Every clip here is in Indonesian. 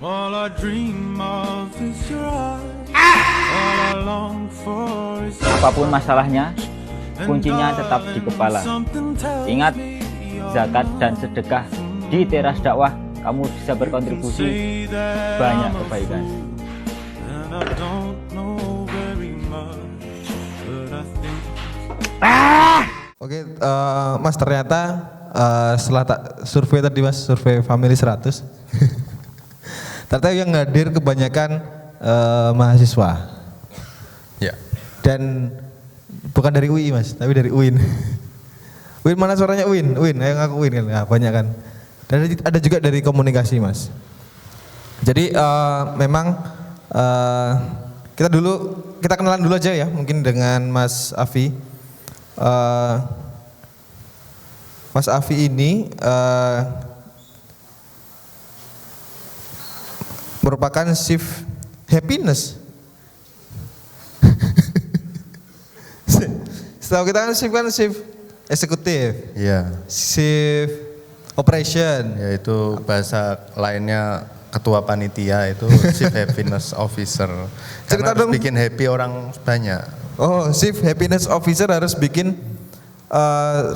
All I dream of is your eyes. All I long for is Apapun masalahnya, kuncinya tetap di kepala. Ingat, zakat dan sedekah di teras dakwah, kamu bisa berkontribusi banyak kebaikan. and I don't know very much, but I think Oke, Mas, ternyata setelah survei tadi, Mas, survei Family 100 ternyata yang hadir kebanyakan mahasiswa. Ya. Dan bukan dari UI, Mas, tapi dari UIN. UIN mana suaranya UIN? UIN, ayo ngaku UIN kan, nah, banyak kan. Dan ada juga dari komunikasi, Mas. Jadi memang kita kenalan dulu aja ya, mungkin dengan Mas Afi. Mas Afi ini merupakan Chief Happiness. Setahu kita kan Chief Eksekutif, Iya. Chief Operation. Yaitu bahasa lainnya ketua panitia itu Chief Happiness Officer. Cerita Karena harus dong. bikin happy orang banyak. Oh, Chief Happiness Officer harus bikin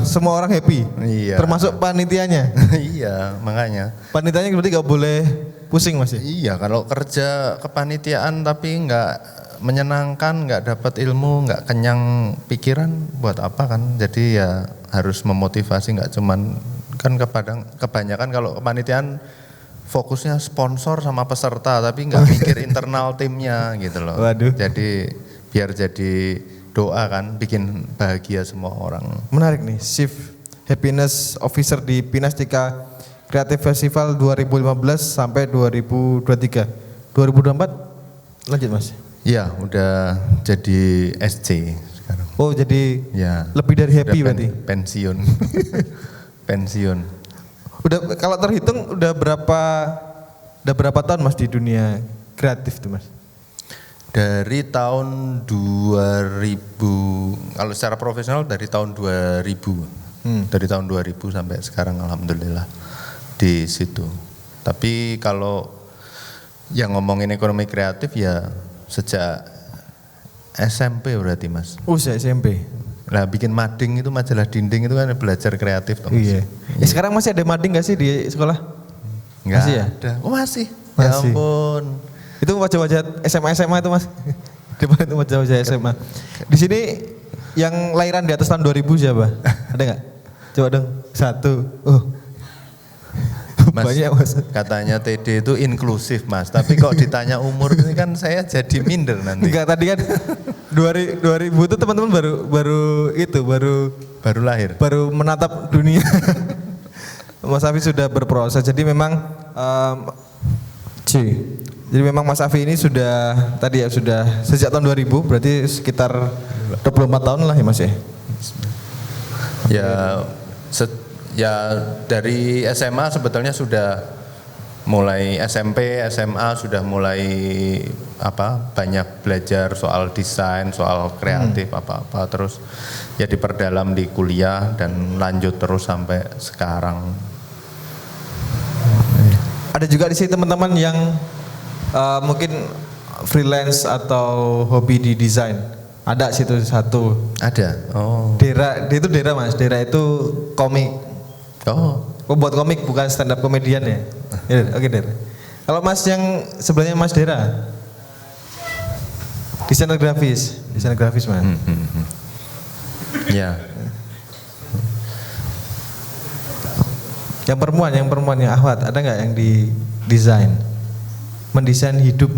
semua orang happy, Iya. termasuk panitianya. Iya, makanya. Panitianya berarti gak boleh pusing, Mas ya? Iya, kalau kerja kepanitiaan tapi nggak menyenangkan, nggak dapat ilmu, nggak kenyang pikiran, buat apa kan? Jadi ya harus memotivasi, nggak cuman kan kebanyakan kalau kepanitiaan fokusnya sponsor sama peserta, tapi nggak mikir internal timnya gitu loh. Waduh. Jadi biar jadi doa kan, bikin bahagia semua orang. Menarik nih, Chief Happiness Officer di Pinastika Creative Festival 2015 sampai 2023. 2024 lanjut, Mas. Iya, udah jadi SC sekarang. Oh, jadi Ya. lebih dari happy Udah berarti. pensiun. Pensiun. Udah kalau terhitung udah berapa tahun, Mas, di dunia kreatif tuh, Mas? Dari tahun 2000, kalau secara profesional dari tahun 2000. Dari tahun 2000 sampai sekarang alhamdulillah di situ. Tapi kalau yang ngomongin ekonomi kreatif ya sejak SMP berarti, Mas. Sejak SMP. Nah, bikin mading itu, majalah dinding itu kan belajar kreatif toh, Mas. Iya. Ya, sekarang masih ada mading gak sih di sekolah? Enggak Masih ya? ada. Oh, masih. Masih. Ya ampun. Itu wajah-wajah SMA itu, Mas. Di mana itu wajah-wajah SMA? Di sini yang lahiran di atas tahun 2000 siapa? Ada nggak? Coba dong. Satu. Mas, Banyak, Mas. katanya TD itu inklusif, Mas. Tapi kok ditanya umur ini kan saya jadi minder nanti. Enggak, tadi kan 2000 itu teman-teman Baru lahir. baru menatap dunia. Mas Afi sudah berproses. Jadi memang jadi memang Mas Afi ini sudah sejak tahun 2000, berarti sekitar 24 tahun lah ya, Mas ya. Ya dari SMA sebetulnya sudah mulai SMP, SMA sudah mulai banyak belajar soal desain, soal kreatif apa-apa, terus ya diperdalam di kuliah dan lanjut terus sampai sekarang. Ada juga di sini teman-teman yang mungkin freelance atau hobi di desain. Ada situ satu. Ada. Oh. Dera, dia itu Dera, Mas. Dera itu komik. Oh. Buat komik, bukan stand up komedian ya. Ya, oke, Dera. Kalau Mas yang sebelahnya Mas Dera, desainer grafis, Mas. Ya. Yang perempuan yang Ahwat, ada nggak yang di desain? Mendesain hidup.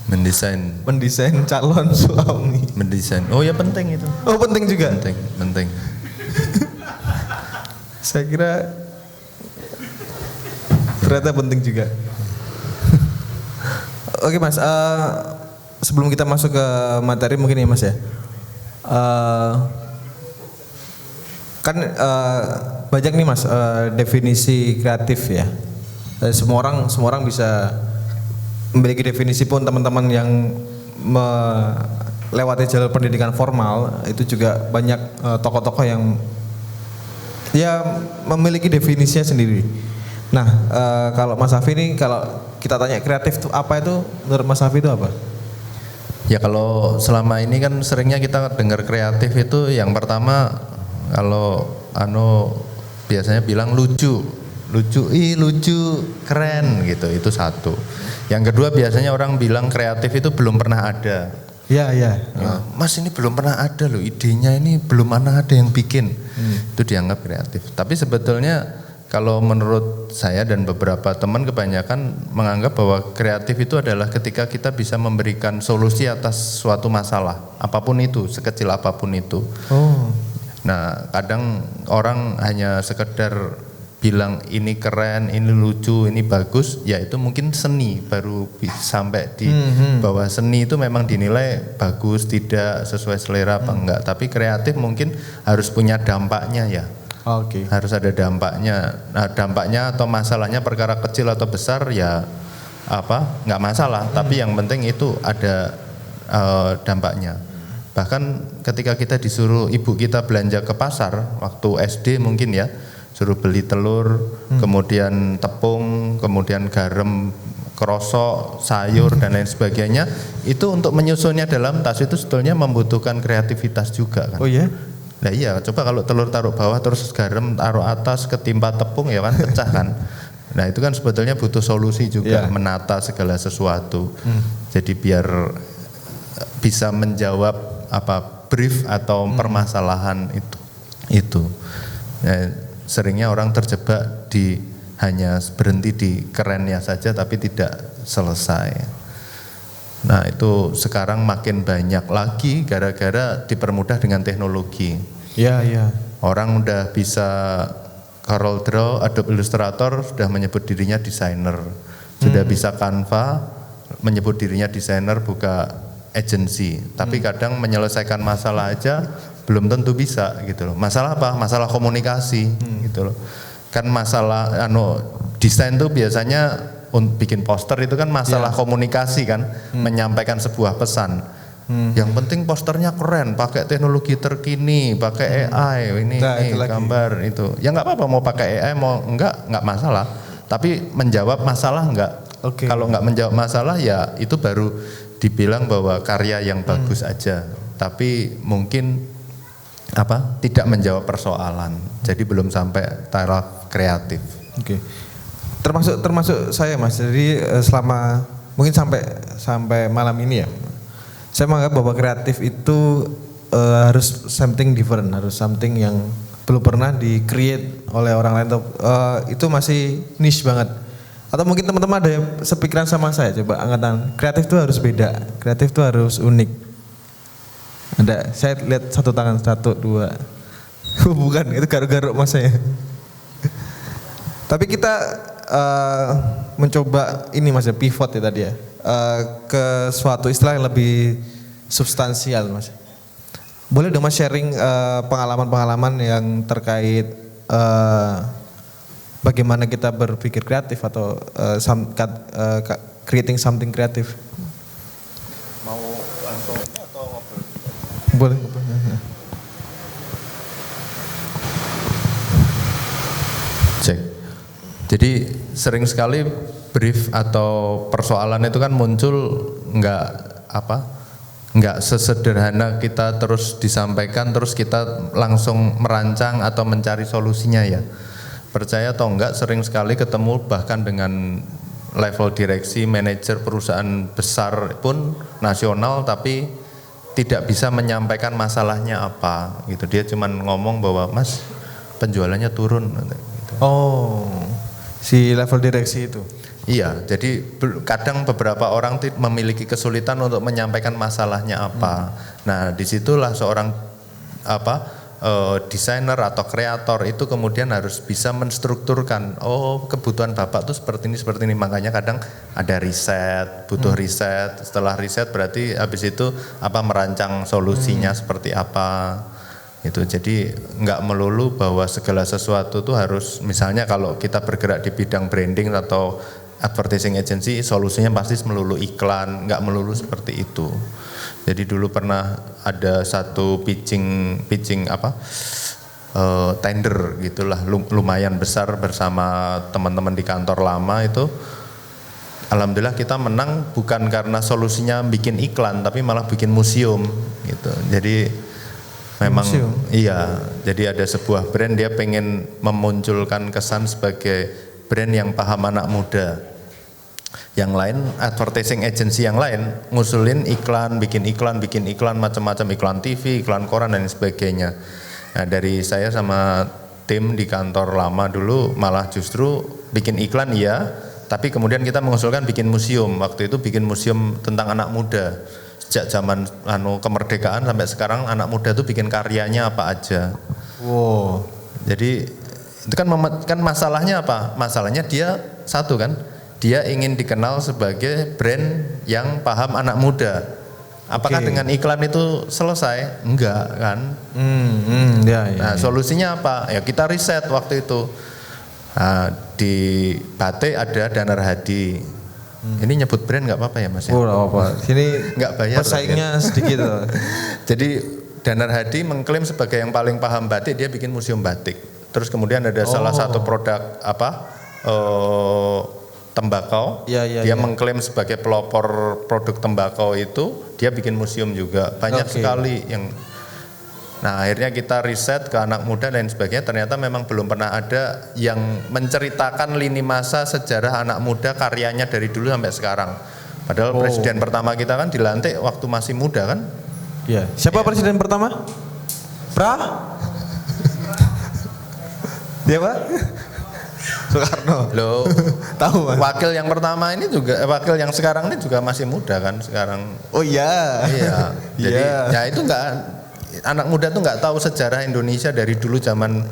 Mendesain calon suami. Mendesain. Oh ya, penting itu. Oh, penting juga. Penting. Saya kira ternyata penting juga. Oke, Mas, sebelum kita masuk ke materi mungkin ya, Mas ya. Kan banyak nih, Mas, definisi kreatif ya. Semua orang bisa memiliki definisi, pun teman-teman yang melewati jalur pendidikan formal itu juga banyak tokoh-tokoh yang ya memiliki definisinya sendiri. Nah, kalau Mas Afi ini, kalau kita tanya kreatif itu apa, itu menurut Mas Safi itu apa? Ya kalau selama ini kan seringnya kita dengar kreatif itu yang pertama kalau biasanya bilang lucu, keren gitu, itu satu. Yang kedua biasanya orang bilang kreatif itu belum pernah ada. Iya. Mas ini belum pernah ada loh, idenya ini belum pernah ada yang bikin. Itu dianggap kreatif. Tapi sebetulnya kalau menurut saya dan beberapa teman kebanyakan menganggap bahwa kreatif itu adalah ketika kita bisa memberikan solusi atas suatu masalah, apapun itu, sekecil apapun itu. Oh. Nah, kadang orang hanya sekedar bilang ini keren, ini lucu, ini bagus, ya itu mungkin seni, baru sampai di bahwa seni itu memang dinilai bagus, tidak sesuai selera apa enggak. Tapi kreatif mungkin harus punya dampaknya ya. Oke. Harus ada dampaknya. Nah, dampaknya atau masalahnya perkara kecil atau besar ya nggak masalah. Tapi yang penting itu ada dampaknya. Bahkan ketika kita disuruh ibu kita belanja ke pasar waktu SD mungkin ya, suruh beli telur, kemudian tepung, kemudian garam, krosok, sayur dan lain sebagainya, itu untuk menyusunnya dalam tas itu sebetulnya membutuhkan kreativitas juga kan. Oh iya? Nah iya, coba kalau telur taruh bawah terus garam taruh atas ketimpa tepung ya kan pecah kan. Nah itu kan sebetulnya butuh solusi juga, menata segala sesuatu. Jadi biar bisa menjawab brief atau permasalahan itu. Nah, seringnya orang terjebak hanya berhenti di kerennya saja tapi tidak selesai. Nah itu sekarang makin banyak lagi gara-gara dipermudah dengan teknologi. Iya. Orang udah bisa Corel Draw, Adobe Illustrator sudah menyebut dirinya desainer. Sudah bisa Canva menyebut dirinya desainer, buka agency. Tapi kadang menyelesaikan masalah aja belum tentu bisa gitu loh. Masalah apa? Masalah komunikasi gitu loh. Kan masalah desain tuh biasanya bikin poster itu kan masalah komunikasi kan, menyampaikan sebuah pesan. Yang penting posternya keren, pakai teknologi terkini, pakai AI, ini gambar itu. Ya nggak apa-apa mau pakai AI mau nggak masalah. Tapi menjawab masalah nggak. Kalau nggak menjawab masalah ya itu baru dibilang bahwa karya yang bagus aja. Tapi mungkin tidak menjawab persoalan. Jadi belum sampai taraf kreatif. Oke. Termasuk saya Mas, jadi selama mungkin sampai malam ini ya, saya menganggap bahwa kreatif itu harus something different, harus something yang belum pernah di-create oleh orang lain, itu masih niche banget. Atau mungkin teman-teman ada yang sepikiran sama saya, coba angkat tangan. Kreatif itu harus beda, kreatif itu harus unik. Ada, saya lihat satu tangan, 1, 2. Bukan, itu garuk-garuk Mas saya. Tapi kita mencoba ini Mas ya, pivot ya tadi ya, ke suatu istilah yang lebih substansial Mas. Boleh dong Mas sharing pengalaman-pengalaman yang terkait bagaimana kita berpikir kreatif atau creating something kreatif. Mau langsung atau ngobrol? Boleh. Cek. Jadi sering sekali brief atau persoalan itu kan muncul nggak sesederhana kita terus disampaikan terus kita langsung merancang atau mencari solusinya ya. Percaya atau enggak sering sekali ketemu bahkan dengan level direksi, manajer perusahaan besar pun nasional tapi tidak bisa menyampaikan masalahnya apa gitu. Dia cuman ngomong bahwa Mas penjualannya turun gitu. Oh, si level direksi itu. Iya, jadi kadang beberapa orang memiliki kesulitan untuk menyampaikan masalahnya apa. Nah, disitulah seorang desainer atau kreator itu kemudian harus bisa menstrukturkan. Oh, kebutuhan Bapak tuh seperti ini. Makanya kadang ada riset, butuh riset. Setelah riset berarti habis itu merancang solusinya seperti apa. Itu jadi nggak melulu bahwa segala sesuatu tuh harus, misalnya kalau kita bergerak di bidang branding atau advertising agency, solusinya pasti melulu iklan, nggak melulu seperti itu. Jadi dulu pernah ada satu pitching tender gitulah, lumayan besar bersama teman-teman di kantor lama itu. alhamdulillah kita menang bukan karena solusinya bikin iklan, tapi malah bikin museum gitu. Jadi memang museum. Iya, jadi ada sebuah brand dia pengen memunculkan kesan sebagai brand yang paham anak muda. Yang lain, advertising agency yang lain ngusulin iklan, bikin iklan macam-macam, iklan TV, iklan koran dan sebagainya. Nah, dari saya sama tim di kantor lama dulu malah justru bikin iklan iya, tapi kemudian kita mengusulkan bikin museum. Waktu itu bikin museum tentang anak muda. Sejak zaman kemerdekaan sampai sekarang anak muda itu bikin karyanya apa aja. Wow. Jadi itu kan masalahnya apa? Masalahnya dia satu kan, dia ingin dikenal sebagai brand yang paham anak muda. Apakah dengan iklan itu selesai? Enggak kan? Ya. Nah, solusinya apa? Ya kita riset waktu itu. Nah, di Batik ada Danar Hadi. Ini nyebut brand nggak apa-apa ya Mas? Oh, nggak apa-apa. Sini nggak bayar. Pesaingnya sedikit. Jadi Danar Hadi mengklaim sebagai yang paling paham batik, dia bikin museum batik. Terus kemudian ada salah satu produk tembakau, dia mengklaim sebagai pelopor produk tembakau itu, dia bikin museum juga. Banyak sekali yang. Nah akhirnya kita riset ke anak muda dan sebagainya, ternyata memang belum pernah ada yang menceritakan lini masa sejarah anak muda karyanya dari dulu sampai sekarang. Padahal presiden pertama kita kan dilantik waktu masih muda kan? Iya. Siapa presiden pertama? Dia Pak? Soekarno. Loh, tahu Mas? Wakil yang pertama ini juga, wakil yang sekarang ini juga masih muda kan sekarang. Oh iya. Iya. Jadi ya itu anak muda tuh nggak tahu sejarah Indonesia dari dulu zaman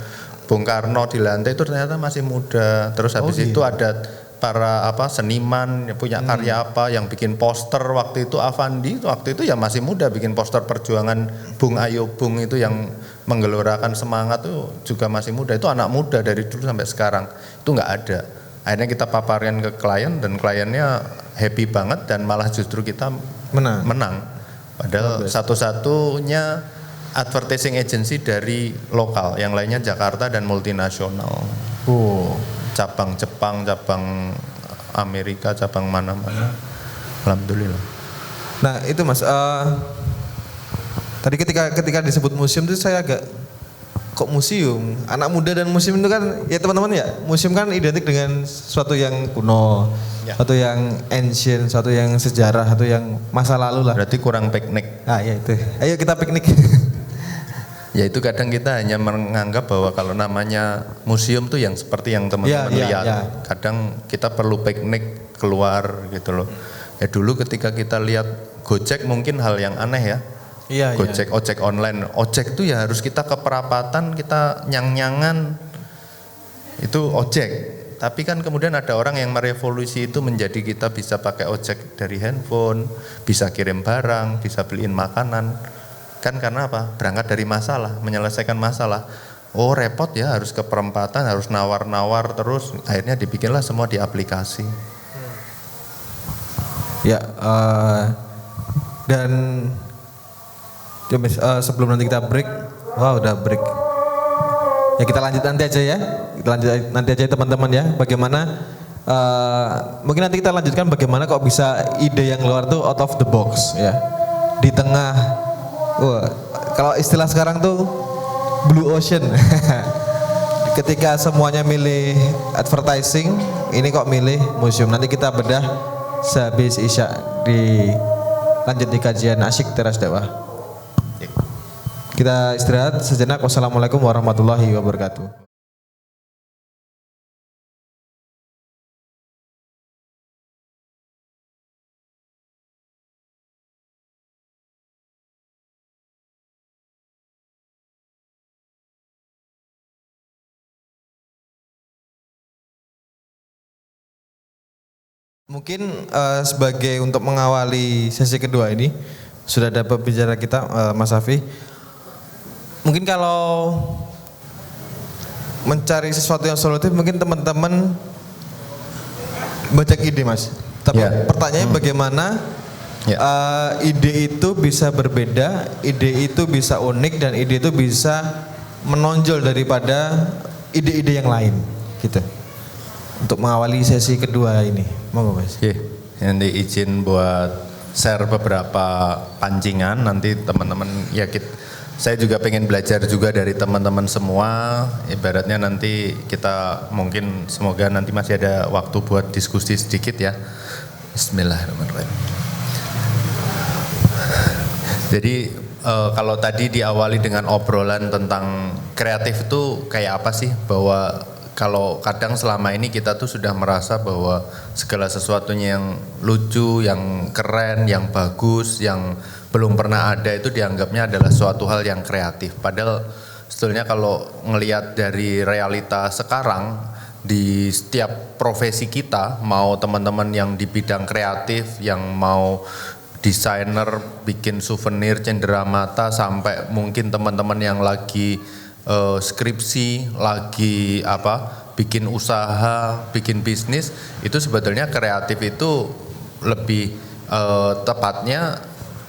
Bung Karno dilantik itu ternyata masih muda. Terus habis itu ada para seniman yang punya karya yang bikin poster waktu itu Avandi waktu itu ya masih muda bikin poster perjuangan Bung Ayubung itu yang menggelorakan semangat tuh juga masih muda, itu anak muda dari dulu sampai sekarang itu nggak ada. Akhirnya kita paparin ke klien dan kliennya happy banget dan malah justru kita menang. Padahal satu-satunya advertising agency dari lokal, yang lainnya Jakarta dan multinasional. Cabang Jepang, cabang Amerika, cabang mana-mana. Alhamdulillah. Nah itu Mas, tadi ketika disebut museum itu saya agak kok museum, anak muda dan museum itu kan ya teman-teman ya, museum kan identik dengan sesuatu yang kuno, sesuatu yang ancient, sesuatu yang sejarah, sesuatu yang masa lalu lah. Berarti kurang piknik. Ah ya itu, ayo kita piknik. Ya itu kadang kita hanya menganggap bahwa kalau namanya museum tuh yang seperti yang teman-teman lihat. Kadang kita perlu piknik keluar gitu loh. Ya dulu ketika kita lihat Gojek mungkin hal yang aneh ya. Gojek, ojek online. Ojek tuh ya harus kita ke perapatan, kita nyang-nyangan. Itu ojek. Tapi kan kemudian ada orang yang merevolusi itu menjadi kita bisa pakai ojek dari handphone, bisa kirim barang, bisa beliin makanan. Kan karena apa? Berangkat dari masalah, menyelesaikan masalah. Oh repot ya, harus ke perempatan, harus nawar-nawar terus. Akhirnya dibikinlah semua di aplikasi. Ya, dan sebelum nanti kita break, udah break. Ya kita lanjut nanti aja ya, kita lanjut nanti aja teman-teman ya. Bagaimana? Mungkin nanti kita lanjutkan bagaimana kok bisa ide yang keluar tuh out of the box ya. Di tengah kalau istilah sekarang tuh blue ocean. Ketika semuanya milih advertising, ini kok milih museum. Nanti kita bedah sehabis isya lanjut di kajian asyik teras dakwah. Kita istirahat sejenak. Wassalamualaikum warahmatullahi wabarakatuh. Mungkin sebagai untuk mengawali sesi kedua ini sudah ada pembicara kita Mas Safi. Mungkin kalau mencari sesuatu yang solutif mungkin teman-teman banyak ide Mas. Tapi pertanyaannya bagaimana ide itu bisa berbeda, ide itu bisa unik dan ide itu bisa menonjol daripada ide-ide yang lain gitu. untuk mengawali sesi kedua ini. Monggo Mas. Oke, nanti izin buat share beberapa pancingan nanti teman-teman ya saya juga pengen belajar juga dari teman-teman semua. Ibaratnya nanti kita mungkin semoga nanti masih ada waktu buat diskusi sedikit ya. Bismillahirrahmanirrahim. Jadi kalau tadi diawali dengan obrolan tentang kreatif itu kayak apa sih, bahwa kalau kadang selama ini kita tuh sudah merasa bahwa segala sesuatunya yang lucu, yang keren, yang bagus, yang belum pernah ada itu dianggapnya adalah suatu hal yang kreatif. Padahal sebetulnya kalau ngelihat dari realita sekarang di setiap profesi kita, mau teman-teman yang di bidang kreatif, yang mau desainer, bikin souvenir, cenderamata, sampai mungkin teman-teman yang lagi skripsi, lagi bikin usaha, bikin bisnis, itu sebetulnya kreatif itu lebih tepatnya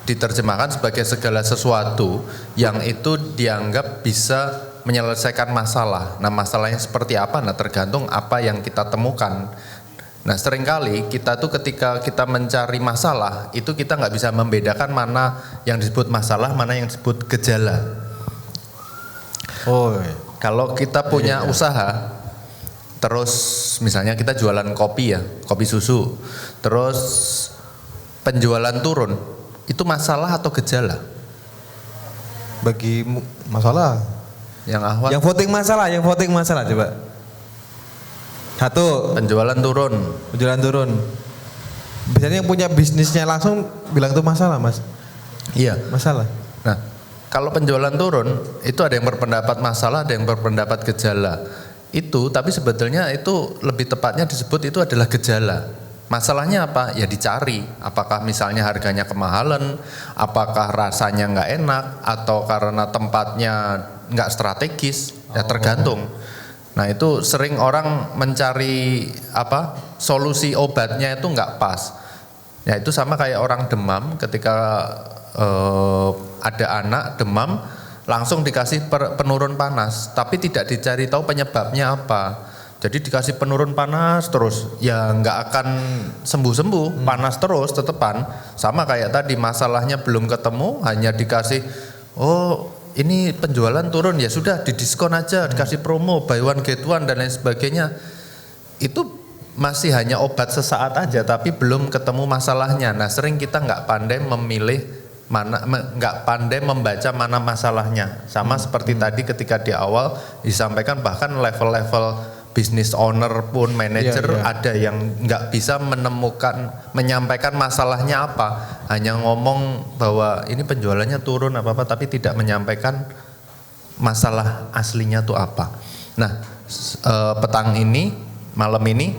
diterjemahkan sebagai segala sesuatu yang itu dianggap bisa menyelesaikan masalah. Nah, masalahnya seperti apa? Nah, tergantung apa yang kita temukan. Nah, seringkali kita tuh ketika kita mencari masalah, itu kita nggak bisa membedakan mana yang disebut masalah, mana yang disebut gejala. Oh, kalau kita punya usaha, terus misalnya kita jualan kopi ya, kopi susu, terus penjualan turun, itu masalah atau gejala? Bagi masalah. Yang awal. Yang voting masalah coba. Satu. Penjualan turun. Biasanya yang punya bisnisnya langsung bilang itu masalah, Mas. Iya. Masalah. Nah, kalau penjualan turun, itu ada yang berpendapat masalah, ada yang berpendapat gejala. Itu, tapi sebetulnya itu lebih tepatnya disebut itu adalah gejala. Masalahnya apa? Ya dicari. Apakah misalnya harganya kemahalan, apakah rasanya nggak enak, atau karena tempatnya nggak strategis, ya tergantung. Nah, itu sering orang mencari solusi obatnya itu nggak pas. Ya itu sama kayak orang demam, ketika ada anak demam langsung dikasih penurun panas, tapi tidak dicari tahu penyebabnya apa. Jadi dikasih penurun panas terus, ya nggak akan sembuh-sembuh, panas terus tetepan. Sama kayak tadi, masalahnya belum ketemu, hanya dikasih ini penjualan turun, ya sudah didiskon aja, dikasih promo, buy one get one dan lain sebagainya. Itu masih hanya obat sesaat aja, tapi belum ketemu masalahnya. Nah, sering kita nggak pandai memilih nggak pandai membaca mana masalahnya. Sama seperti tadi ketika di awal disampaikan, bahkan level-level business owner pun manajer ada yang nggak bisa menyampaikan masalahnya apa, hanya ngomong bahwa ini penjualannya turun apa-apa, tapi tidak menyampaikan masalah aslinya tuh apa. Nah, malam ini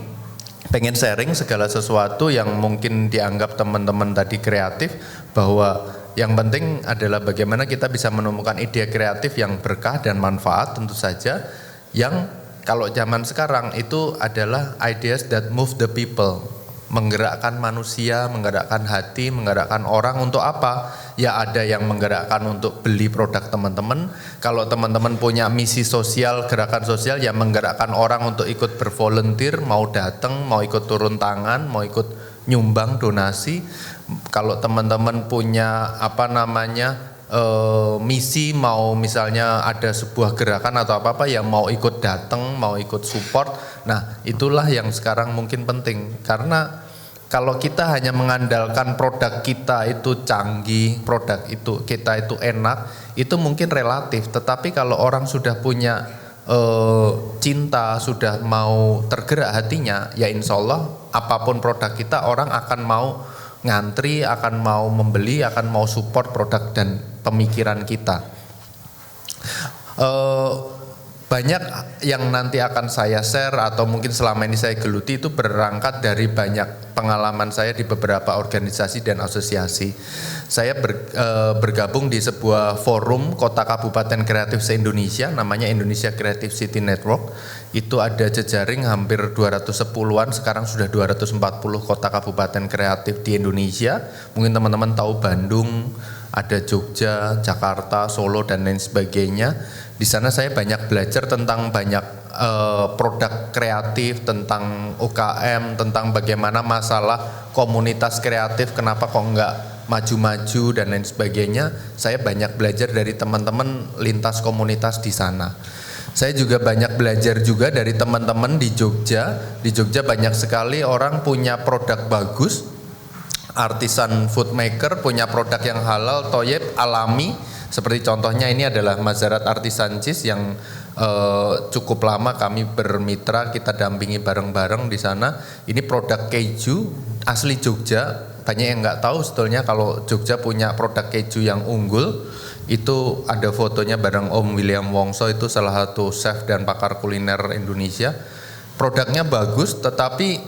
pengen sharing segala sesuatu yang mungkin dianggap teman-teman tadi kreatif, bahwa yang penting adalah bagaimana kita bisa menemukan ide kreatif yang berkah dan manfaat, tentu saja, yang kalau zaman sekarang itu adalah ideas that move the people, menggerakkan manusia, menggerakkan hati, menggerakkan orang untuk apa? Ya ada yang menggerakkan untuk beli produk teman-teman. Kalau teman-teman punya misi sosial, gerakan sosial, ya menggerakkan orang untuk ikut bervolunteer, mau datang, mau ikut turun tangan, mau ikut nyumbang donasi. Kalau teman-teman punya misi, mau misalnya ada sebuah gerakan atau apa-apa yang mau ikut datang, mau ikut support. Nah, itulah yang sekarang mungkin penting, karena kalau kita hanya mengandalkan produk kita itu canggih, produk itu kita itu enak, itu mungkin relatif. Tetapi kalau orang sudah punya cinta, sudah mau tergerak hatinya, ya insya Allah apapun produk kita, orang akan mau ngantri, akan mau membeli, akan mau support produk dan pemikiran kita. Banyak yang nanti akan saya share atau mungkin selama ini saya geluti itu berangkat dari banyak pengalaman saya di beberapa organisasi dan asosiasi. Saya bergabung di sebuah forum kota kabupaten kreatif se-Indonesia, namanya Indonesia Creative City Network. Itu ada jejaring hampir 210-an, sekarang sudah 240 kota kabupaten kreatif di Indonesia. Mungkin teman-teman tahu Bandung, ada Jogja, Jakarta, Solo dan lain sebagainya. Di sana saya banyak belajar tentang banyak produk kreatif, tentang UKM, tentang bagaimana masalah komunitas kreatif, kenapa kok enggak maju-maju dan lain sebagainya. Saya banyak belajar dari teman-teman lintas komunitas di sana. Saya juga banyak belajar juga dari teman-teman di Jogja. Di Jogja banyak sekali orang punya produk bagus, artisan food maker, punya produk yang halal, toyib, alami. Seperti contohnya ini adalah Mazarat Artisan Cheese yang cukup lama kami bermitra, kita dampingi bareng-bareng di sana. Ini produk keju asli Jogja. Banyak yang nggak tahu sebetulnya kalau Jogja punya produk keju yang unggul. Itu ada fotonya bareng Om William Wongso, itu salah satu chef dan pakar kuliner Indonesia. Produknya bagus, tetapi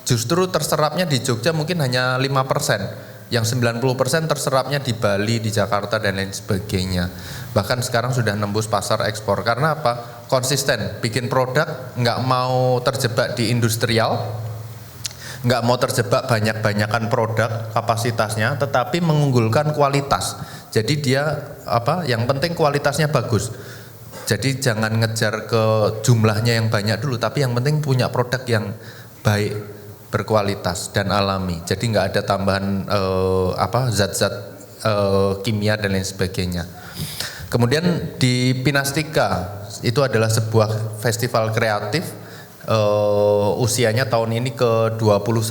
justru terserapnya di Jogja mungkin hanya 5%. Yang 90% terserapnya di Bali, di Jakarta dan lain sebagainya. Bahkan sekarang sudah nembus pasar ekspor. Karena apa? Konsisten, bikin produk, nggak mau terjebak di industrial, nggak mau terjebak banyak-banyakan produk kapasitasnya, tetapi mengunggulkan kualitas. Jadi dia yang penting kualitasnya bagus. Jadi jangan ngejar ke jumlahnya yang banyak dulu, tapi yang penting punya produk yang baik, berkualitas dan alami. Jadi nggak ada tambahan zat-zat kimia dan lain sebagainya. Kemudian di Pinastika, itu adalah sebuah festival kreatif, usianya tahun ini ke-21.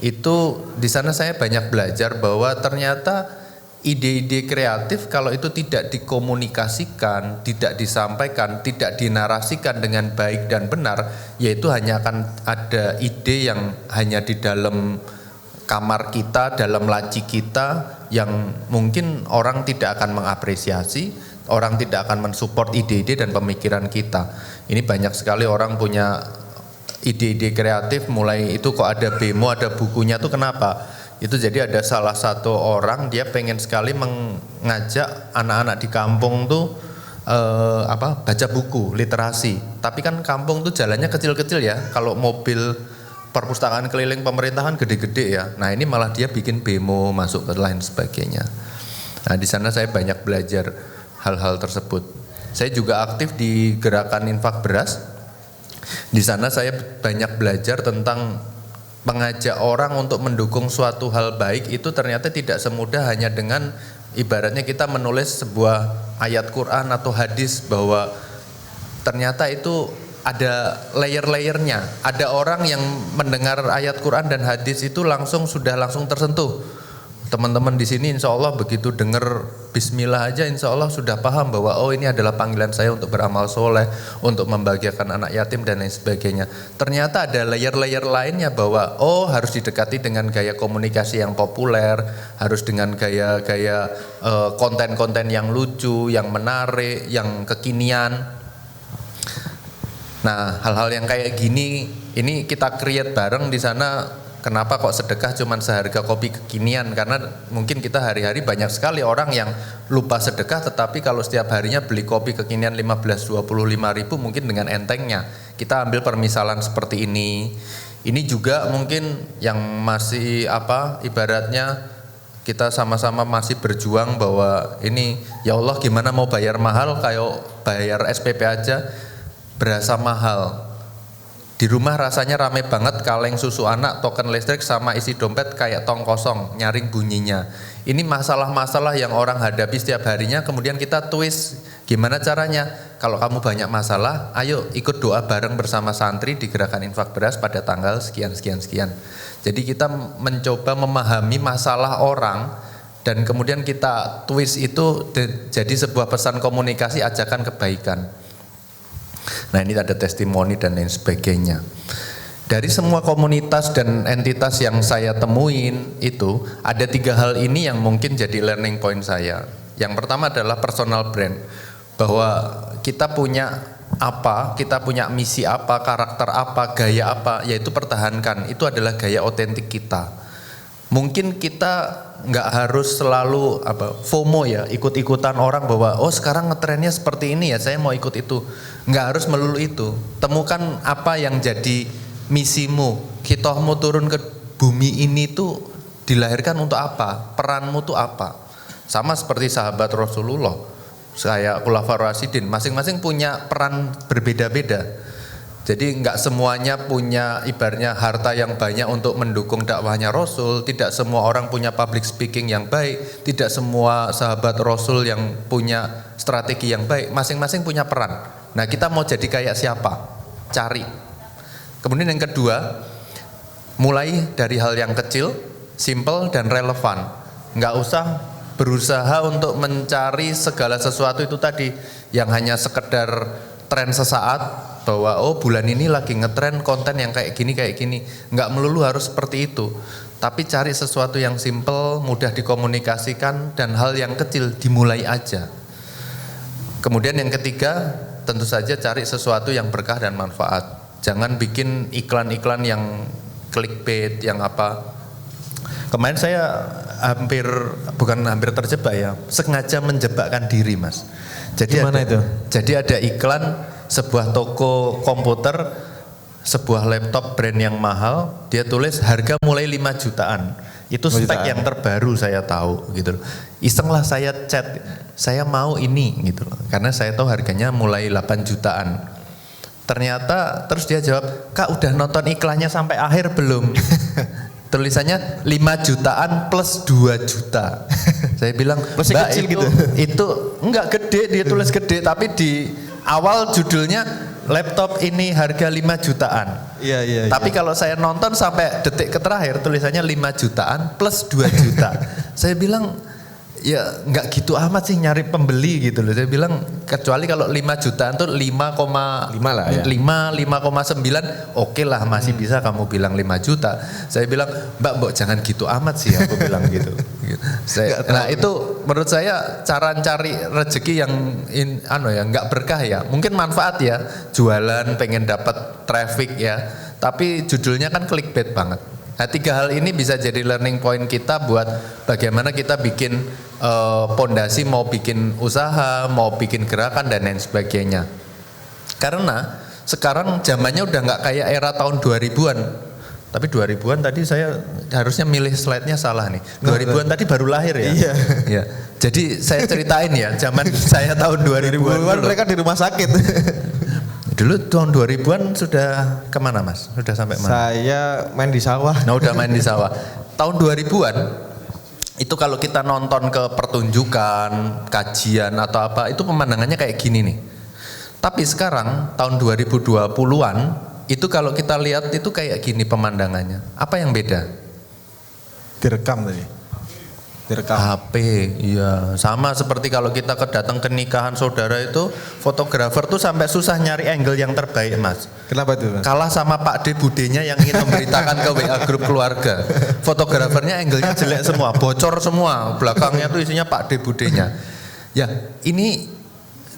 Itu di sana saya banyak belajar bahwa ternyata ide-ide kreatif kalau itu tidak dikomunikasikan, tidak disampaikan, tidak dinarasikan dengan baik dan benar, yaitu hanya akan ada ide yang hanya di dalam kamar kita, dalam laci kita, yang mungkin orang tidak akan mengapresiasi, orang tidak akan mensupport ide-ide dan pemikiran kita. Ini banyak sekali orang punya ide-ide kreatif, mulai itu kok ada bemo, ada bukunya tuh kenapa? Itu jadi ada salah satu orang, dia pengen sekali mengajak anak-anak di kampung tuh baca buku, literasi. Tapi kan kampung tuh jalannya kecil-kecil ya. Kalau mobil perpustakaan keliling pemerintahan gede-gede ya. Nah ini malah dia bikin bemo, masuk ke lain sebagainya. Nah di sana saya banyak belajar hal-hal tersebut. Saya juga aktif di gerakan infak beras. Di sana saya banyak belajar tentang mengajak orang untuk mendukung suatu hal baik. Itu ternyata tidak semudah hanya dengan ibaratnya kita menulis sebuah ayat Quran atau hadis, bahwa ternyata itu ada layer-layernya. Ada orang yang mendengar ayat Quran dan hadis itu langsung tersentuh. Teman-teman di sini insya Allah begitu dengar Bismillah aja insya Allah sudah paham bahwa oh ini adalah panggilan saya untuk beramal soleh, untuk membahagiakan anak yatim dan lain sebagainya. Ternyata ada layer-layer lainnya bahwa oh harus didekati dengan gaya komunikasi yang populer, harus dengan gaya-gaya konten-konten yang lucu, yang menarik, yang kekinian. Nah hal-hal yang kayak gini ini kita create bareng di sana. Kenapa kok sedekah cuma seharga kopi kekinian? Karena mungkin kita hari-hari banyak sekali orang yang lupa sedekah, tetapi kalau setiap harinya beli kopi kekinian 15-25 ribu mungkin dengan entengnya. Kita ambil permisalan seperti ini. Ini juga mungkin yang masih ibaratnya kita sama-sama masih berjuang bahwa ini ya Allah gimana mau bayar mahal, kayak bayar SPP aja berasa mahal. Di rumah rasanya rame banget, kaleng susu anak, token listrik sama isi dompet kayak tong kosong, nyaring bunyinya. Ini masalah-masalah yang orang hadapi setiap harinya, kemudian kita twist. Gimana caranya? Kalau kamu banyak masalah, ayo ikut doa bareng bersama santri di gerakan infak beras pada tanggal sekian. Jadi kita mencoba memahami masalah orang dan kemudian kita twist itu jadi sebuah pesan komunikasi, ajakan kebaikan. Nah ini ada testimoni dan lain sebagainya. Dari semua komunitas dan entitas yang saya temuin itu ada 3 hal ini yang mungkin jadi learning point saya. Yang pertama adalah personal brand, bahwa kita punya apa, kita punya misi apa, karakter apa, gaya apa, yaitu pertahankan. Itu adalah gaya otentik kita. Mungkin kita nggak harus selalu FOMO ya, ikut-ikutan orang bahwa oh sekarang ngetrennya seperti ini ya saya mau ikut itu. Nggak harus melulu itu. Temukan apa yang jadi misimu. Khitohmu turun ke bumi ini tuh dilahirkan untuk apa? Peranmu tuh apa? Sama seperti sahabat Rasulullah. saya Khulafaur Rasyidin, masing-masing punya peran berbeda-beda. Jadi nggak semuanya punya ibaratnya harta yang banyak untuk mendukung dakwahnya Rasul, tidak semua orang punya public speaking yang baik, tidak semua sahabat Rasul yang punya strategi yang baik, masing-masing punya peran. Nah kita mau jadi kayak siapa? Cari. Kemudian yang kedua, mulai dari hal yang kecil, simple dan relevan. Nggak usah berusaha untuk mencari segala sesuatu itu tadi yang hanya sekedar tren sesaat, bahwa oh bulan ini lagi ngetren konten yang kayak gini, nggak melulu harus seperti itu, tapi cari sesuatu yang simple, mudah dikomunikasikan, dan hal yang kecil dimulai aja. Kemudian yang ketiga, tentu saja cari sesuatu yang berkah dan manfaat. Jangan bikin iklan-iklan yang clickbait, yang apa. Kemarin saya bukan hampir terjebak ya, sengaja menjebakkan diri Mas. Jadi gimana itu? Jadi ada iklan sebuah toko komputer, sebuah laptop brand yang mahal, dia tulis harga mulai 5 jutaan. Itu spek yang terbaru saya tahu gitu loh. Iseng lah saya chat, saya mau ini gitu loh. Karena saya tahu harganya mulai 8 jutaan. Ternyata terus dia jawab, "Kak udah nonton iklannya sampai akhir belum?" Tulisannya 5 jutaan plus 2 juta. Saya bilang, masih "Mbak kecil itu, gitu." Itu enggak gede, dia tulis gede, tapi di awal judulnya laptop ini harga 5 jutaan. Iya. Tapi kalau saya nonton sampai detik ke terakhir tulisannya 5 jutaan plus 2 juta. Saya bilang ya nggak gitu amat sih nyari pembeli gitu loh. Saya bilang kecuali kalau 5 jutaan tuh 5,5 lah ya. 5,9 oke lah masih bisa kamu bilang 5 juta. Saya bilang mbak jangan gitu amat sih aku bilang gitu. Nah itu menurut saya cara cari rezeki yang nggak berkah ya. Mungkin manfaat ya, jualan pengen dapat traffic ya. Tapi judulnya kan clickbait banget. Nah 3 hal ini bisa jadi learning point kita buat bagaimana kita bikin pondasi, mau bikin usaha, mau bikin gerakan dan lain sebagainya. Karena sekarang zamannya udah nggak kayak era tahun 2000-an. Tapi 2000-an tadi saya harusnya milih slide-nya salah nih. 2000-an tadi baru lahir ya. Iya. Ya. Jadi saya ceritain ya, zaman saya tahun 2000-an mereka di rumah sakit. Dulu tahun 2000-an sudah kemana Mas? Sudah sampai mana? Saya main di sawah. Nah udah main di sawah. Tahun 2000-an itu kalau kita nonton ke pertunjukan, kajian atau apa, itu pemandangannya kayak gini nih. Tapi sekarang tahun 2020-an itu kalau kita lihat itu kayak gini pemandangannya. Apa yang beda? Direkam tadi. Direkam. HP, iya. Sama seperti kalau kita datang ke nikahan saudara itu, fotografer tuh sampai susah nyari angle yang terbaik Mas. Kenapa itu Mas? Kalah sama Pak D budenya yang ingin memberitakan ke WA grup keluarga. Fotografernya angle-nya jelek semua, bocor semua. Belakangnya tuh isinya Pak D budenya. Ya, ini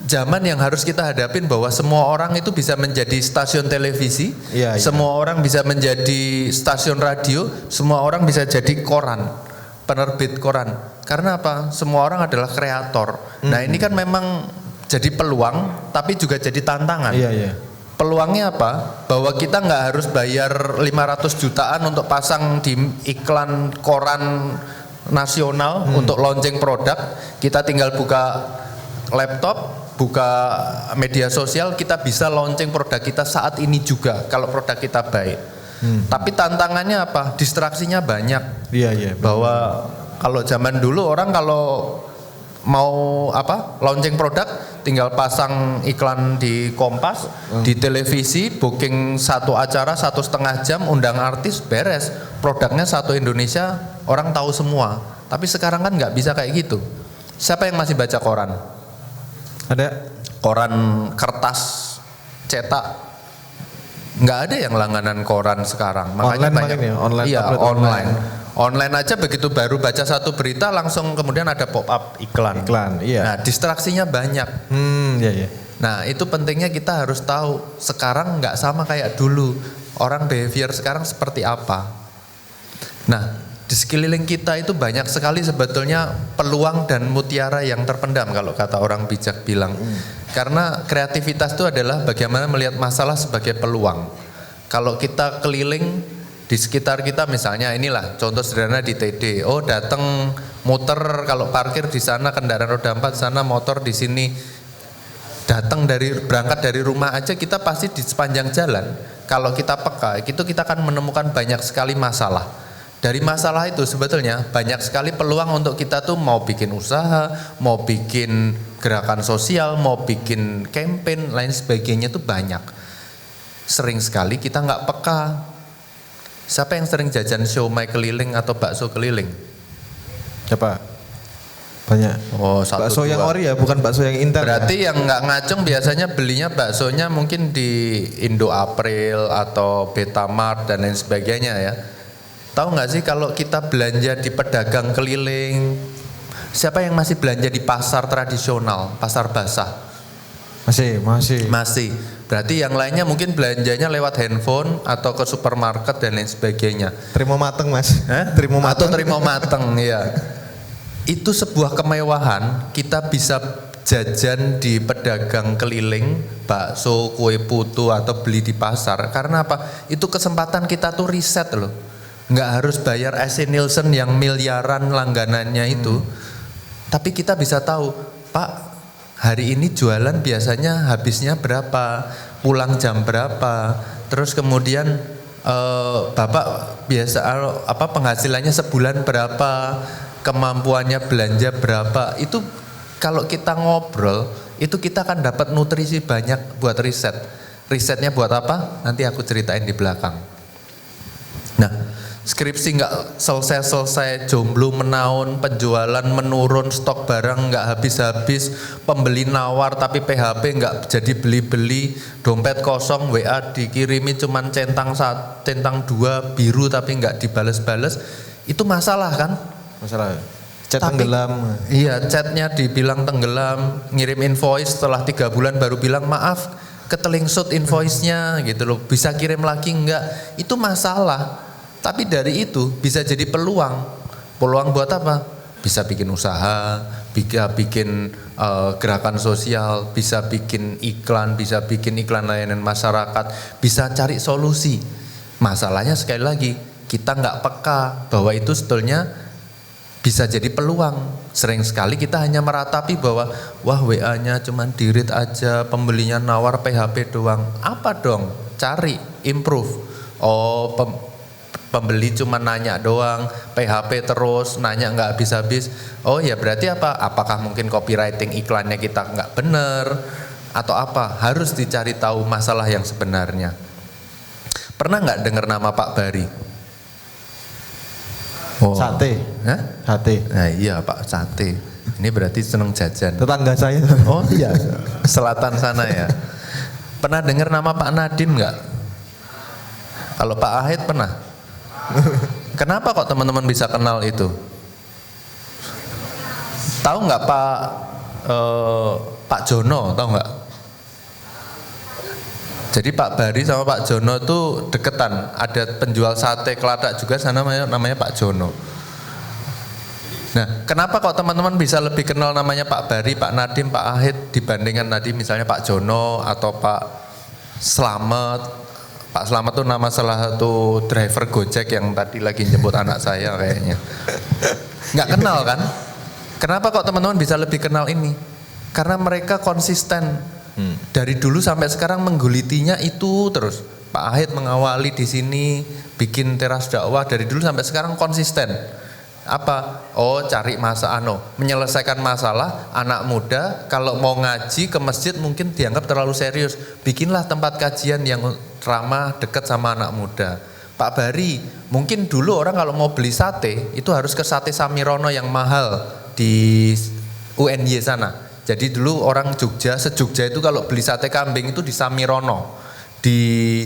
zaman yang harus kita hadapin bahwa semua orang itu bisa menjadi stasiun televisi, iya. Semua orang bisa menjadi stasiun radio, semua orang bisa jadi koran, penerbit koran. Karena apa? Semua orang adalah kreator. Nah ini kan memang jadi peluang, tapi juga jadi tantangan. Iya. Peluangnya apa? Bahwa kita nggak harus bayar 500 jutaan untuk pasang di iklan koran nasional untuk launching produk. Kita tinggal buka laptop, buka media sosial, kita bisa launching produk kita saat ini juga kalau produk kita baik. Tapi tantangannya apa? Distraksinya banyak. Iya. Bahwa kalau zaman dulu orang kalau mau launching produk tinggal pasang iklan di Kompas, di televisi, booking satu acara 1,5 jam, undang artis, beres. Produknya satu Indonesia orang tahu semua. Tapi sekarang kan nggak bisa kayak gitu. Siapa yang masih baca koran? Ada Koran kertas cetak, nggak ada yang langganan koran sekarang. Makanya online banyak online. Iya, online aja begitu baru baca satu berita langsung kemudian ada pop up iklan. Iya. Nah distraksinya banyak. Iya. Nah itu pentingnya kita harus tahu sekarang nggak sama kayak dulu. Orang behavior sekarang seperti apa. Nah di sekeliling kita itu banyak sekali sebetulnya peluang dan mutiara yang terpendam kalau kata orang bijak bilang. Karena kreativitas itu adalah bagaimana melihat masalah sebagai peluang. Kalau kita keliling Di sekitar kita misalnya inilah contoh sederhana di TD. Oh datang muter kalau parkir di sana kendaraan roda 4 sana motor di sini. Datang berangkat dari rumah aja kita pasti di sepanjang jalan. Kalau kita peka itu kita akan menemukan banyak sekali masalah. Dari masalah itu sebetulnya banyak sekali peluang untuk kita tuh mau bikin usaha, mau bikin gerakan sosial, mau bikin campaign lain sebagainya tuh banyak. Sering sekali kita nggak peka. Siapa yang sering jajan siomay keliling atau bakso keliling? Siapa? Banyak. Oh, satu, bakso dua. yang ori ya, bukan bakso yang intan. Berarti ya? yang nggak ngaceng biasanya belinya baksonya mungkin di Indo April atau Betamart dan lain sebagainya ya. Tahu nggak sih kalau kita belanja di pedagang keliling, siapa yang masih belanja di pasar tradisional, pasar basah? Masih. Berarti yang lainnya mungkin belanjanya lewat handphone atau ke supermarket dan lain sebagainya. Terima mateng Mas. Terima mateng ya. Itu sebuah kemewahan, kita bisa jajan di pedagang keliling, bakso, kue putu atau beli di pasar. Karena apa? Itu kesempatan kita tuh riset loh. Nggak harus bayar AC Nielsen yang miliaran langganannya itu. Tapi kita bisa tahu, Pak, hari ini jualan biasanya habisnya berapa, pulang jam berapa, terus kemudian Bapak biasa penghasilannya sebulan berapa, kemampuannya belanja berapa. Itu kalau kita ngobrol, itu kita akan dapat nutrisi banyak buat riset. Risetnya buat apa? Nanti aku ceritain di belakang. Nah, skripsi nggak selesai-selesai, jomblo menaun, penjualan menurun, stok barang nggak habis-habis, pembeli nawar tapi PHP nggak jadi beli-beli, dompet kosong, WA dikirimi cuman centang 2 biru tapi nggak dibales-bales, itu masalah kan? Masalah. Chat tenggelam. Iya, chatnya dibilang tenggelam, ngirim invoice setelah 3 bulan baru bilang maaf, ketelingsut invoice-nya gitu loh, bisa kirim lagi enggak? Itu masalah. Tapi dari itu bisa jadi peluang. Peluang buat apa? Bisa bikin usaha, bisa bikin gerakan sosial, bisa bikin iklan layanan masyarakat, bisa cari solusi. Masalahnya sekali lagi, kita nggak peka bahwa itu sebetulnya bisa jadi peluang. Sering sekali kita hanya meratapi bahwa wah WA-nya cuman di-read aja, pembelinya nawar PHP doang. Apa dong? Cari, improve. Oh, pembeli cuma nanya doang, PHP terus, nanya nggak habis-habis. Oh ya berarti apa? Apakah mungkin copywriting iklannya kita nggak bener atau apa? Harus dicari tahu masalah yang sebenarnya. Pernah nggak dengar nama Pak Bari? Oh. Sate. Hah? Sate. Nah iya Pak Sate. Ini berarti seneng jajan. Tetangga saya. Oh iya, selatan sana ya. Pernah dengar nama Pak Nadiem nggak? Kalau Pak Ahid pernah? Kenapa kok teman-teman bisa kenal itu? Tahu nggak Pak Jono, tahu nggak? Jadi Pak Bari sama Pak Jono itu deketan. Ada penjual sate keladak juga sana namanya Pak Jono. Nah, kenapa kok teman-teman bisa lebih kenal namanya Pak Bari, Pak Nadiem, Pak Ahid dibandingkan tadi misalnya Pak Jono atau Pak Slamet? Pak Slamet tuh nama salah satu driver Gojek yang tadi lagi jemput anak saya kayaknya. Nggak kenal kan? Kenapa kok teman-teman bisa lebih kenal ini? Karena mereka konsisten. Dari dulu sampai sekarang menggulitinya itu terus. Pak Ahid mengawali di sini, bikin teras dakwah dari dulu sampai sekarang konsisten. Apa? Oh, cari menyelesaikan masalah. Anak muda kalau mau ngaji ke masjid mungkin dianggap terlalu serius. Bikinlah tempat kajian yang ramah, dekat sama anak muda. Pak Bari, mungkin dulu orang kalau mau beli sate itu harus ke Sate Samirono yang mahal di UNY sana. Jadi dulu orang se-Jogja itu kalau beli sate kambing itu di Samirono, di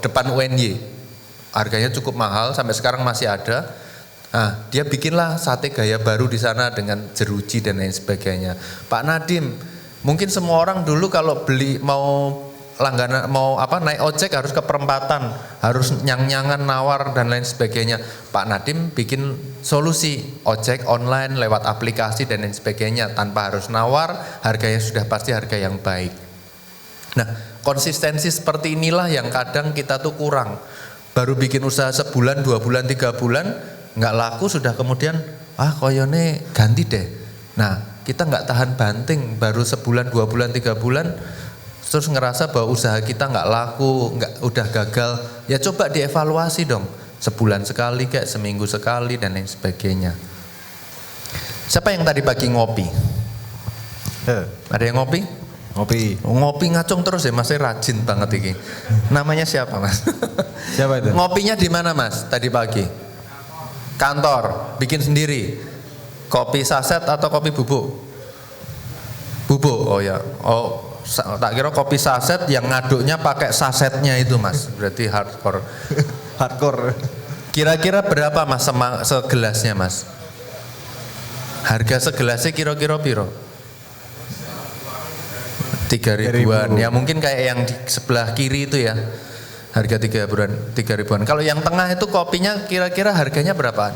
depan UNY. Harganya cukup mahal, sampai sekarang masih ada. Nah, dia bikinlah sate gaya baru di sana dengan jeruji dan lain sebagainya. Pak Nadiem, mungkin semua orang dulu kalau beli naik ojek harus ke perempatan, harus nyang-nyangan nawar dan lain sebagainya. Pak Nadiem bikin solusi ojek online lewat aplikasi dan lain sebagainya tanpa harus nawar, harganya sudah pasti harga yang baik. Nah, konsistensi seperti inilah yang kadang kita tuh kurang. Baru bikin usaha sebulan, 2 bulan, 3 bulan, nggak laku sudah kemudian, koyone ganti deh. Nah, kita nggak tahan banting, baru sebulan, 2 bulan, 3 bulan, terus ngerasa bahwa usaha kita nggak laku, udah gagal. Ya coba dievaluasi dong, sebulan sekali kayak seminggu sekali dan lain sebagainya. Siapa yang tadi pagi ngopi? Ada yang ngopi? Ngopi ngacung terus ya, masih rajin banget ini. Namanya siapa Mas? Siapa itu? Ngopinya di mana Mas tadi pagi? Kantor, bikin sendiri. Kopi saset atau kopi bubuk? Bubuk, oh ya. Oh, tak kira kopi saset yang ngaduknya pakai sasetnya itu Mas. Berarti hardcore. Hardcore. Kira-kira berapa Mas segelasnya Mas? Harga segelasnya kira-kira piro? 3.000-an. Ya mungkin kayak yang di sebelah kiri itu ya. Harga 3.000-an. Kalau yang tengah itu kopinya kira-kira harganya berapaan?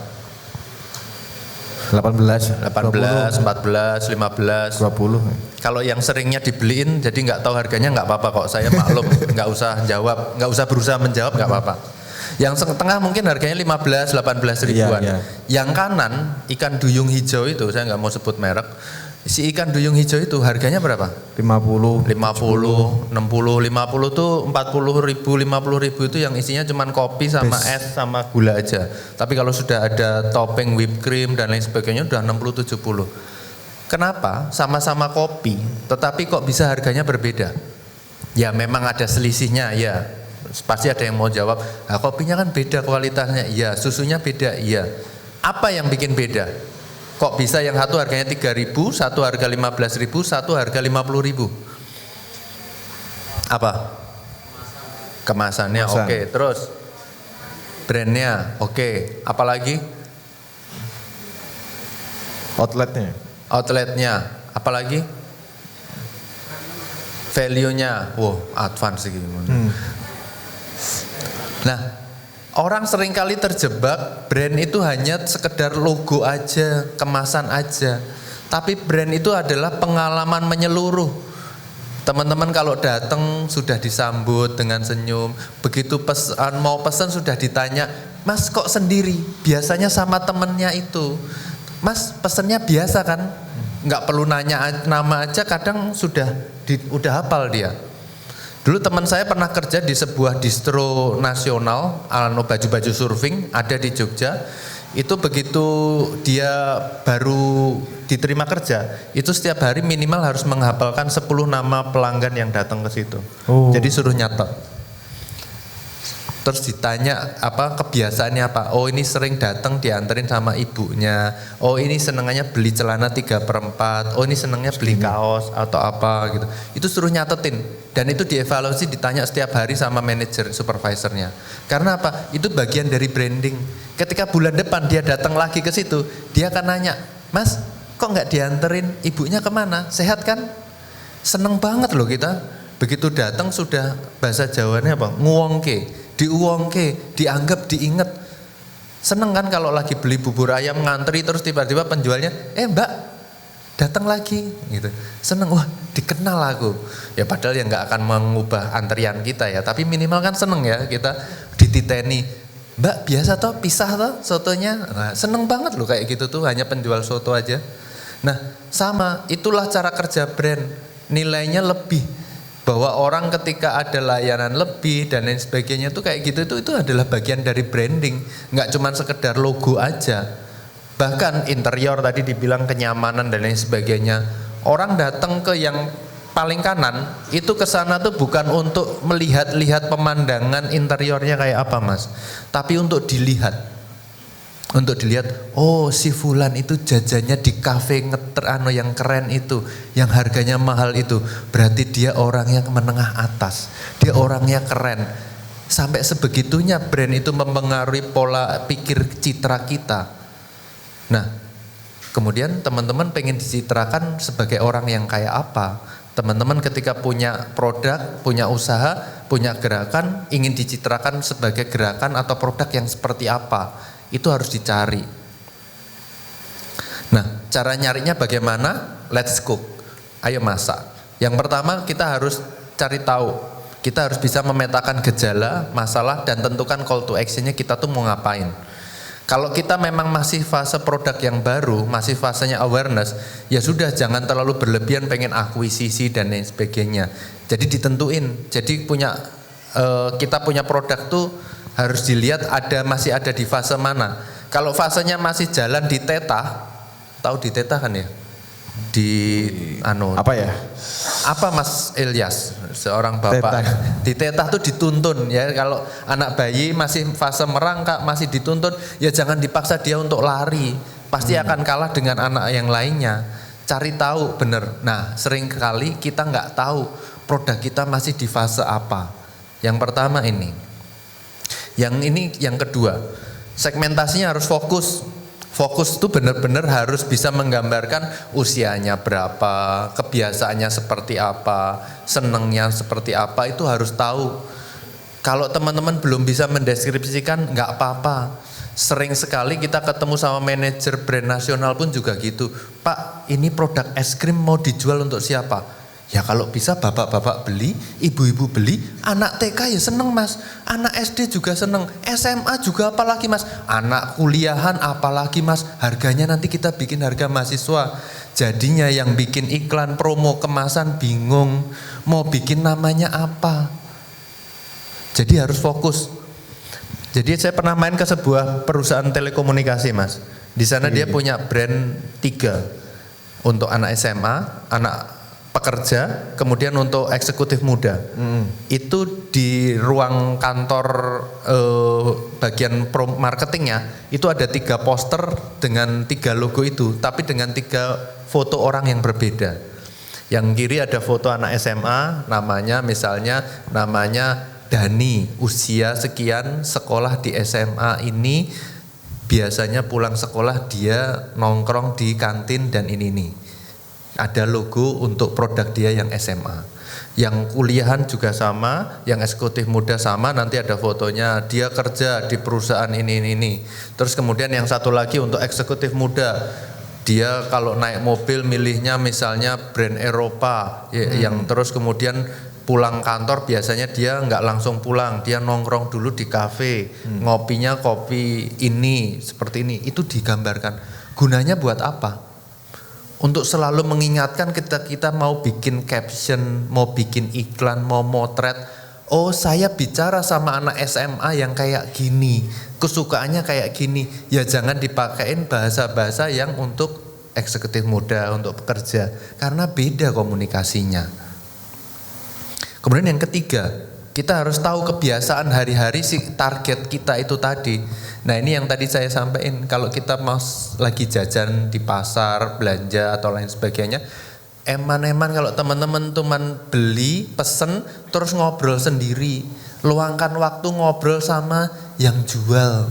18, 14, 20. 14, 15, 20. Kalau yang seringnya dibeliin jadi nggak tahu harganya nggak apa-apa kok, saya maklum, nggak usah jawab, nggak usah berusaha menjawab, nggak apa-apa. Yang tengah mungkin harganya 15, 18 ribuan. Iya. Yang kanan ikan duyung hijau itu, saya nggak mau sebut merek. Si ikan duyung hijau itu harganya berapa? 50, 50, 60, 50 tuh 40 ribu, 50 ribu itu yang isinya cuman kopi sama es sama gula aja. Tapi kalau sudah ada topping whipped cream dan lain sebagainya udah 60, 70. Kenapa? Sama-sama kopi, tetapi kok bisa harganya berbeda? Ya memang ada selisihnya ya. Pasti ada yang mau jawab, nah, kopinya kan beda kualitasnya, iya. Susunya beda, iya. Apa yang bikin beda? Kok bisa yang satu harganya 3.000, satu harga 15.000, satu harga 50.000? Apa? Kemasannya oke. Terus brandnya oke. Apalagi? Outletnya. Apalagi? Value-nya. Wow, advance gitu. Nah, orang seringkali terjebak brand itu hanya sekedar logo aja, kemasan aja. Tapi brand itu adalah pengalaman menyeluruh. Teman-teman kalau datang sudah disambut dengan senyum. Begitu mau pesan sudah ditanya, Mas kok sendiri? Biasanya sama temennya itu. Mas pesennya biasa kan? Nggak perlu nanya nama aja, kadang udah hafal dia. Dulu teman saya pernah kerja di sebuah distro nasional, baju-baju surfing, ada di Jogja. Itu begitu dia baru diterima kerja, itu setiap hari minimal harus menghafalkan 10 nama pelanggan yang datang ke situ. Jadi suruh nyatet. Terus ditanya apa kebiasaannya apa? Oh ini sering datang dianterin sama ibunya. Oh ini senengannya beli celana 3/4. Oh ini senengnya beli kaos atau apa gitu. Itu suruh nyatetin. Dan itu dievaluasi, ditanya setiap hari sama manajer supervisornya. Karena apa? Itu bagian dari branding. Ketika bulan depan dia datang lagi ke situ, dia akan nanya, Mas kok nggak dianterin ibunya kemana? Sehat kan? Seneng banget loh kita. Begitu datang sudah bahasa Jawanya apa? Nguwongke. Diuangke, dianggap diinget. Seneng kan kalau lagi beli bubur ayam ngantri terus tiba-tiba penjualnya, Mbak datang lagi gitu. Seneng, wah dikenal aku. Ya padahal yang nggak akan mengubah antrian kita ya, tapi minimal kan seneng ya kita dititeni. Mbak biasa toh pisah toh sotonya. Nah, seneng banget loh kayak gitu tuh, hanya penjual soto aja. Nah sama, itulah cara kerja brand, nilainya lebih. Bahwa orang ketika ada layanan lebih dan lain sebagainya tuh kayak gitu itu adalah bagian dari branding, nggak cuma sekedar logo aja. Bahkan interior tadi dibilang kenyamanan dan lain sebagainya. Orang datang ke yang paling kanan itu ke sana tuh bukan untuk melihat-lihat pemandangan interiornya kayak apa Mas, tapi untuk dilihat. Untuk dilihat, oh si Fulan itu jajannya di kafe yang keren itu, yang harganya mahal itu, berarti dia orang yang menengah atas, dia orangnya keren. Sampai sebegitunya brand itu mempengaruhi pola pikir citra kita. Nah, kemudian teman-teman pengen dicitrakan sebagai orang yang kayak apa? Teman-teman ketika punya produk, punya usaha, punya gerakan, ingin dicitrakan sebagai gerakan atau produk yang seperti apa? Itu harus dicari. Nah, cara nyarinya bagaimana? Let's cook. Ayo masak. Yang pertama kita harus cari tahu Kita harus bisa memetakan gejala, masalah, dan tentukan call to actionnya kita tuh mau ngapain. Kalau kita memang masih fase produk yang baru, masih fasenya awareness, ya sudah jangan terlalu berlebihan pengen akuisisi dan lain sebagainya. Jadi ditentuin, jadi kita punya produk tuh harus dilihat masih ada di fase mana. Kalau fasenya masih jalan di teta, tahu di teta kan ya? Apa ya? Apa Mas Ilyas, seorang bapak Teta. di teta tuh dituntun ya. Kalau anak bayi masih fase merangkak masih dituntun, ya jangan dipaksa dia untuk lari, pasti akan kalah dengan anak yang lainnya. Cari tahu bener. Nah sering kali kita nggak tahu produk kita masih di fase apa. Yang pertama ini, yang kedua, segmentasinya harus fokus. Fokus itu benar-benar harus bisa menggambarkan usianya berapa, kebiasaannya seperti apa, senengnya seperti apa, itu harus tahu. Kalau teman-teman belum bisa mendeskripsikan, nggak apa-apa. Sering sekali kita ketemu sama manajer brand nasional pun juga gitu. Pak, ini produk es krim mau dijual untuk siapa? Ya kalau bisa bapak-bapak beli, ibu-ibu beli, anak TK ya seneng mas, anak SD juga seneng, SMA juga apalagi mas, anak kuliahan apalagi mas, harganya nanti kita bikin harga mahasiswa. Jadinya yang bikin iklan promo kemasan bingung, mau bikin namanya apa. Jadi harus fokus. Jadi saya pernah main ke sebuah perusahaan telekomunikasi mas, di sana dia punya brand 3 untuk anak SMA, anak pekerja, kemudian untuk eksekutif muda. Itu di ruang kantor bagian marketingnya itu ada 3 poster dengan 3 logo itu, tapi dengan 3 foto orang yang berbeda. Yang kiri ada foto anak SMA, namanya Dani, usia sekian, sekolah di SMA ini, biasanya pulang sekolah dia nongkrong di kantin dan ini. Ada logo untuk produk dia yang SMA. Yang kuliahan juga sama, yang eksekutif muda sama, nanti ada fotonya dia kerja di perusahaan ini. Terus kemudian yang satu lagi untuk eksekutif muda, dia kalau naik mobil milihnya misalnya brand Eropa, yang terus kemudian pulang kantor biasanya dia nggak langsung pulang, dia nongkrong dulu di kafe, ngopinya kopi ini, seperti ini. Itu digambarkan. Gunanya buat apa? Untuk selalu mengingatkan kita mau bikin caption, mau bikin iklan, mau motret. Oh saya bicara sama anak SMA yang kayak gini, kesukaannya kayak gini. Ya jangan dipakein bahasa-bahasa yang untuk eksekutif muda, untuk pekerja. Karena beda komunikasinya. Kemudian yang ketiga, kita harus tahu kebiasaan hari-hari si target kita itu tadi. Nah ini yang tadi saya sampaikan, kalau kita mau lagi jajan di pasar, belanja atau lain sebagainya, eman-eman kalau teman-teman beli, pesen, terus ngobrol sendiri. Luangkan waktu ngobrol sama yang jual.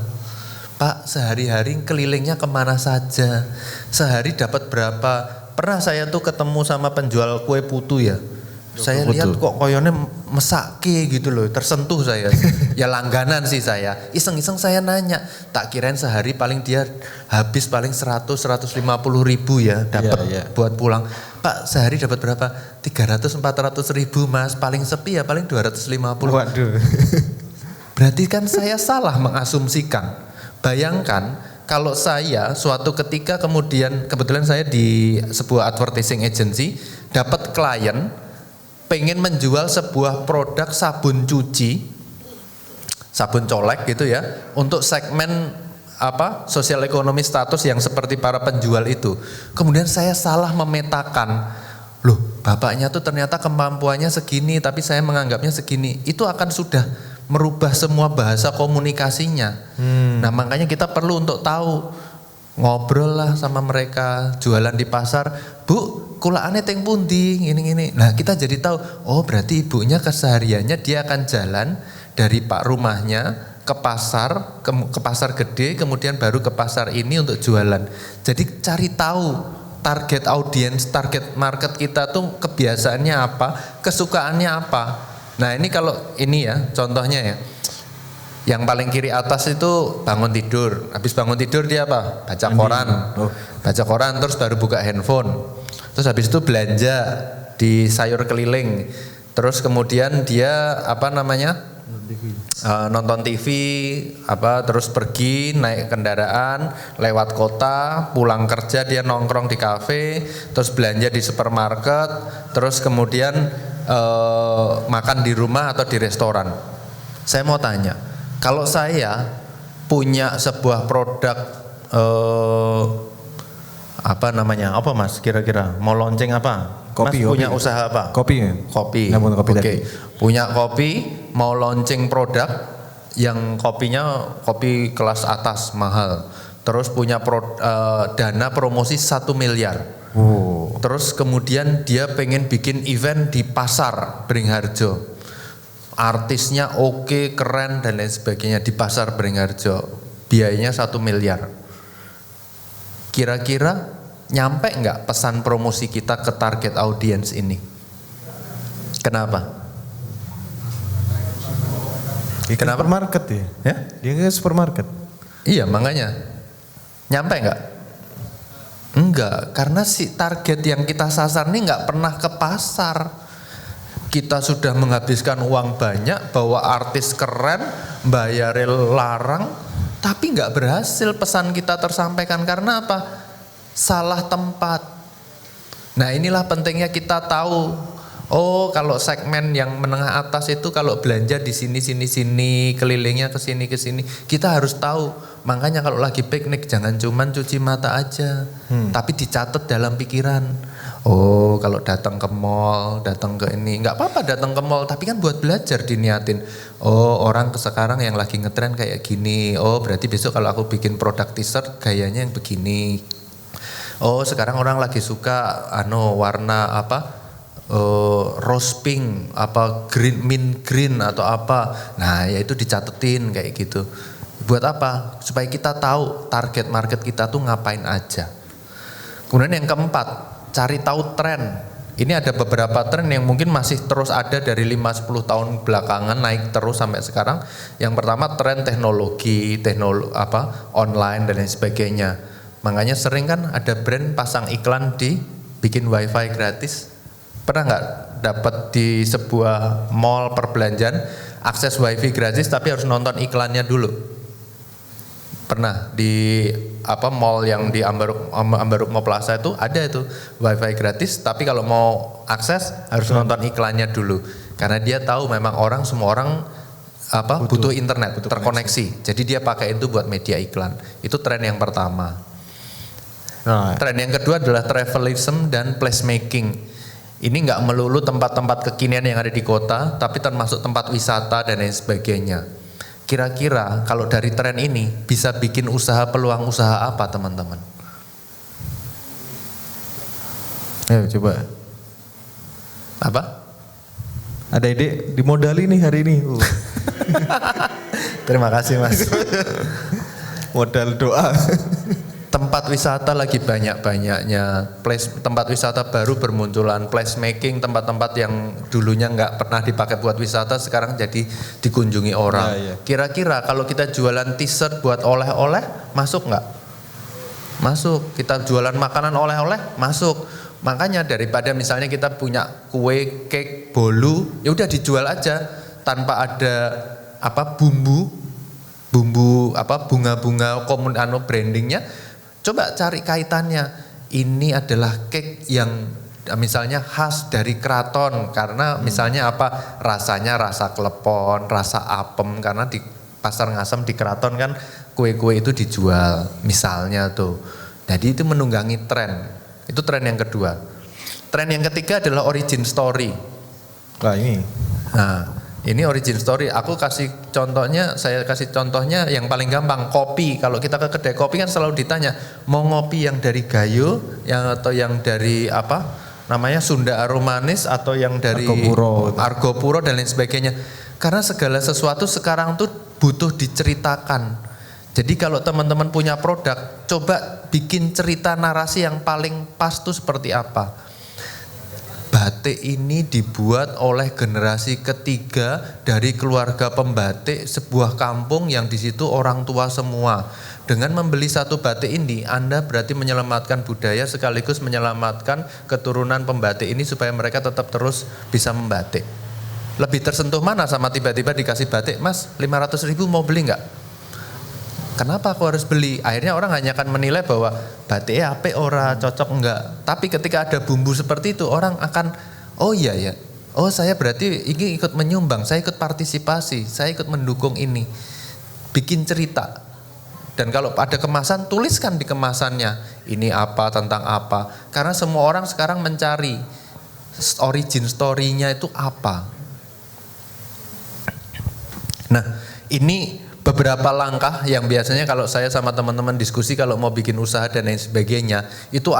Pak, sehari-hari kelilingnya kemana saja? Sehari dapat berapa? Pernah saya tuh ketemu sama penjual kue putu ya. Saya lihat kok koyone mesake gitu loh, tersentuh saya. Ya langganan sih saya. Iseng-iseng saya nanya, tak kirain sehari paling dia habis paling 100-150 ribu ya dapat buat pulang. Pak sehari dapat berapa? 300-400 ribu mas, paling sepi ya paling 250. Waduh. Berarti kan saya salah mengasumsikan. Bayangkan kalau saya suatu ketika kemudian kebetulan saya di sebuah advertising agency dapat klien pengen menjual sebuah produk sabun cuci, sabun colek gitu ya, untuk segmen sosial ekonomi status yang seperti para penjual itu. Kemudian saya salah memetakan, loh bapaknya tuh ternyata kemampuannya segini tapi saya menganggapnya segini. Itu akan sudah merubah semua bahasa komunikasinya. Nah makanya kita perlu untuk tahu, ngobrol lah sama mereka, jualan di pasar, Bu kulaane teng pundi gini. Nah kita jadi tahu, oh berarti ibunya kesehariannya dia akan jalan dari pak rumahnya ke pasar, ke pasar gede, kemudian baru ke pasar ini untuk jualan. Jadi cari tahu target audiens, target market kita tuh kebiasaannya apa, kesukaannya apa. Nah ini kalau ini ya contohnya ya, yang paling kiri atas itu bangun tidur, habis bangun tidur dia apa? Baca koran, baca koran terus baru buka handphone. Terus habis itu belanja di sayur keliling. Terus kemudian dia nonton TV, terus pergi naik kendaraan lewat kota, pulang kerja dia nongkrong di kafe, terus belanja di supermarket, terus kemudian makan di rumah atau di restoran. Saya mau tanya, kalau saya punya sebuah produk apa Mas kira-kira mau launching apa? Kopi, Mas punya kopi. usaha apa? Kopi. Kopi. Namun kopi Oke. tadi. Punya kopi, mau launching produk yang kopinya kopi kelas atas mahal. Terus punya dana promosi 1 miliar. Oh. Terus kemudian dia pengen bikin event di pasar Beringharjo. Artisnya oke, keren dan lain sebagainya di pasar Beringharjo. Biayanya 1 miliar. Kira-kira nyampe nggak pesan promosi kita ke target audience ini? Kenapa? Kenapa? Supermarket ya? Dia ke supermarket. Iya makanya. Nyampe nggak? Enggak, karena si target yang kita sasar ini nggak pernah ke pasar. Kita sudah menghabiskan uang banyak, bawa artis keren, bayar larang, tapi nggak berhasil pesan kita tersampaikan. Karena apa? Salah tempat. Nah inilah pentingnya kita tahu. Oh kalau segmen yang menengah atas itu kalau belanja di sini, kelilingnya ke sini, kita harus tahu. Makanya kalau lagi piknik jangan cuman cuci mata aja, tapi dicatat dalam pikiran. Oh kalau datang ke mall, datang ke ini, nggak apa-apa datang ke mall, tapi kan buat belajar diniatin. Oh orang sekarang yang lagi ngetren kayak gini. Oh berarti besok kalau aku bikin produk t-shirt gayanya yang begini. Oh sekarang orang lagi suka warna rose pink, green, mint green atau apa. Nah ya itu dicatetin kayak gitu. Buat apa? Supaya kita tahu target market kita tuh ngapain aja. Kemudian yang keempat, cari tahu tren. Ini ada beberapa tren yang mungkin masih terus ada dari 5-10 tahun belakangan, naik terus sampai sekarang. Yang pertama tren teknologi online dan lain sebagainya. Makanya sering kan ada brand pasang iklan di bikin wifi gratis. Pernah nggak dapat di sebuah mall perbelanjaan akses wifi gratis tapi harus nonton iklannya dulu? Pernah di mall yang di Ambarukmo Plaza itu ada itu wifi gratis tapi kalau mau akses harus nonton iklannya dulu. Karena dia tahu memang semua orang butuh internet, terkoneksi. Jadi dia pakai itu buat media iklan. Itu tren yang pertama. Nah, Tren yang kedua adalah travelism dan placemaking. Ini nggak melulu tempat-tempat kekinian yang ada di kota, tapi termasuk tempat wisata dan lain sebagainya. Kira-kira kalau dari tren ini bisa bikin peluang usaha apa teman-teman? ayo coba. Apa? Ada ide dimodali nih hari ini. Terima kasih Mas. Modal doa. Tempat wisata lagi banyak-banyaknya, tempat wisata baru bermunculan, placemaking, tempat-tempat yang dulunya nggak pernah dipakai buat wisata sekarang jadi dikunjungi orang. Ya, ya. Kira-kira kalau kita jualan t-shirt buat oleh-oleh masuk nggak? Masuk. Kita jualan makanan oleh-oleh masuk. Makanya daripada misalnya kita punya kue, cake, bolu, ya udah dijual aja tanpa ada bumbu bunga-bunga brandingnya. Coba cari kaitannya. Ini adalah cake yang misalnya khas dari keraton karena misalnya rasanya rasa klepon, rasa apem karena di pasar Ngasem di keraton kan kue-kue itu dijual misalnya tuh. Jadi itu menunggangi tren. Itu tren yang kedua. Tren yang ketiga adalah origin story. Nah ini. Nah, ini origin story. Saya kasih contohnya yang paling gampang, kopi. Kalau kita ke kedai kopi kan selalu ditanya, mau ngopi yang dari Gayo, atau yang dari Sunda Aromanis atau yang dari Argopuro dan lain sebagainya. Karena segala sesuatu sekarang tuh butuh diceritakan. Jadi kalau teman-teman punya produk, coba bikin cerita narasi yang paling pas tuh seperti apa. Batik ini dibuat oleh generasi ketiga dari keluarga pembatik sebuah kampung yang di situ orang tua semua. Dengan membeli satu batik ini, Anda berarti menyelamatkan budaya sekaligus menyelamatkan keturunan pembatik ini supaya mereka tetap terus bisa membatik. Lebih tersentuh mana sama tiba-tiba dikasih batik, Mas 500.000 mau beli nggak? Kenapa aku harus beli? Akhirnya orang hanya akan menilai bahwa batiknya apik ora, cocok enggak. Tapi ketika ada bumbu seperti itu, orang akan, oh iya ya, oh saya berarti ini ikut menyumbang, saya ikut partisipasi, saya ikut mendukung ini. Bikin cerita. Dan kalau ada kemasan, tuliskan di kemasannya, ini apa, tentang apa. Karena semua orang sekarang mencari origin story-nya itu apa. Nah, ini beberapa langkah yang biasanya kalau saya sama teman-teman diskusi kalau mau bikin usaha dan lain sebagainya, itu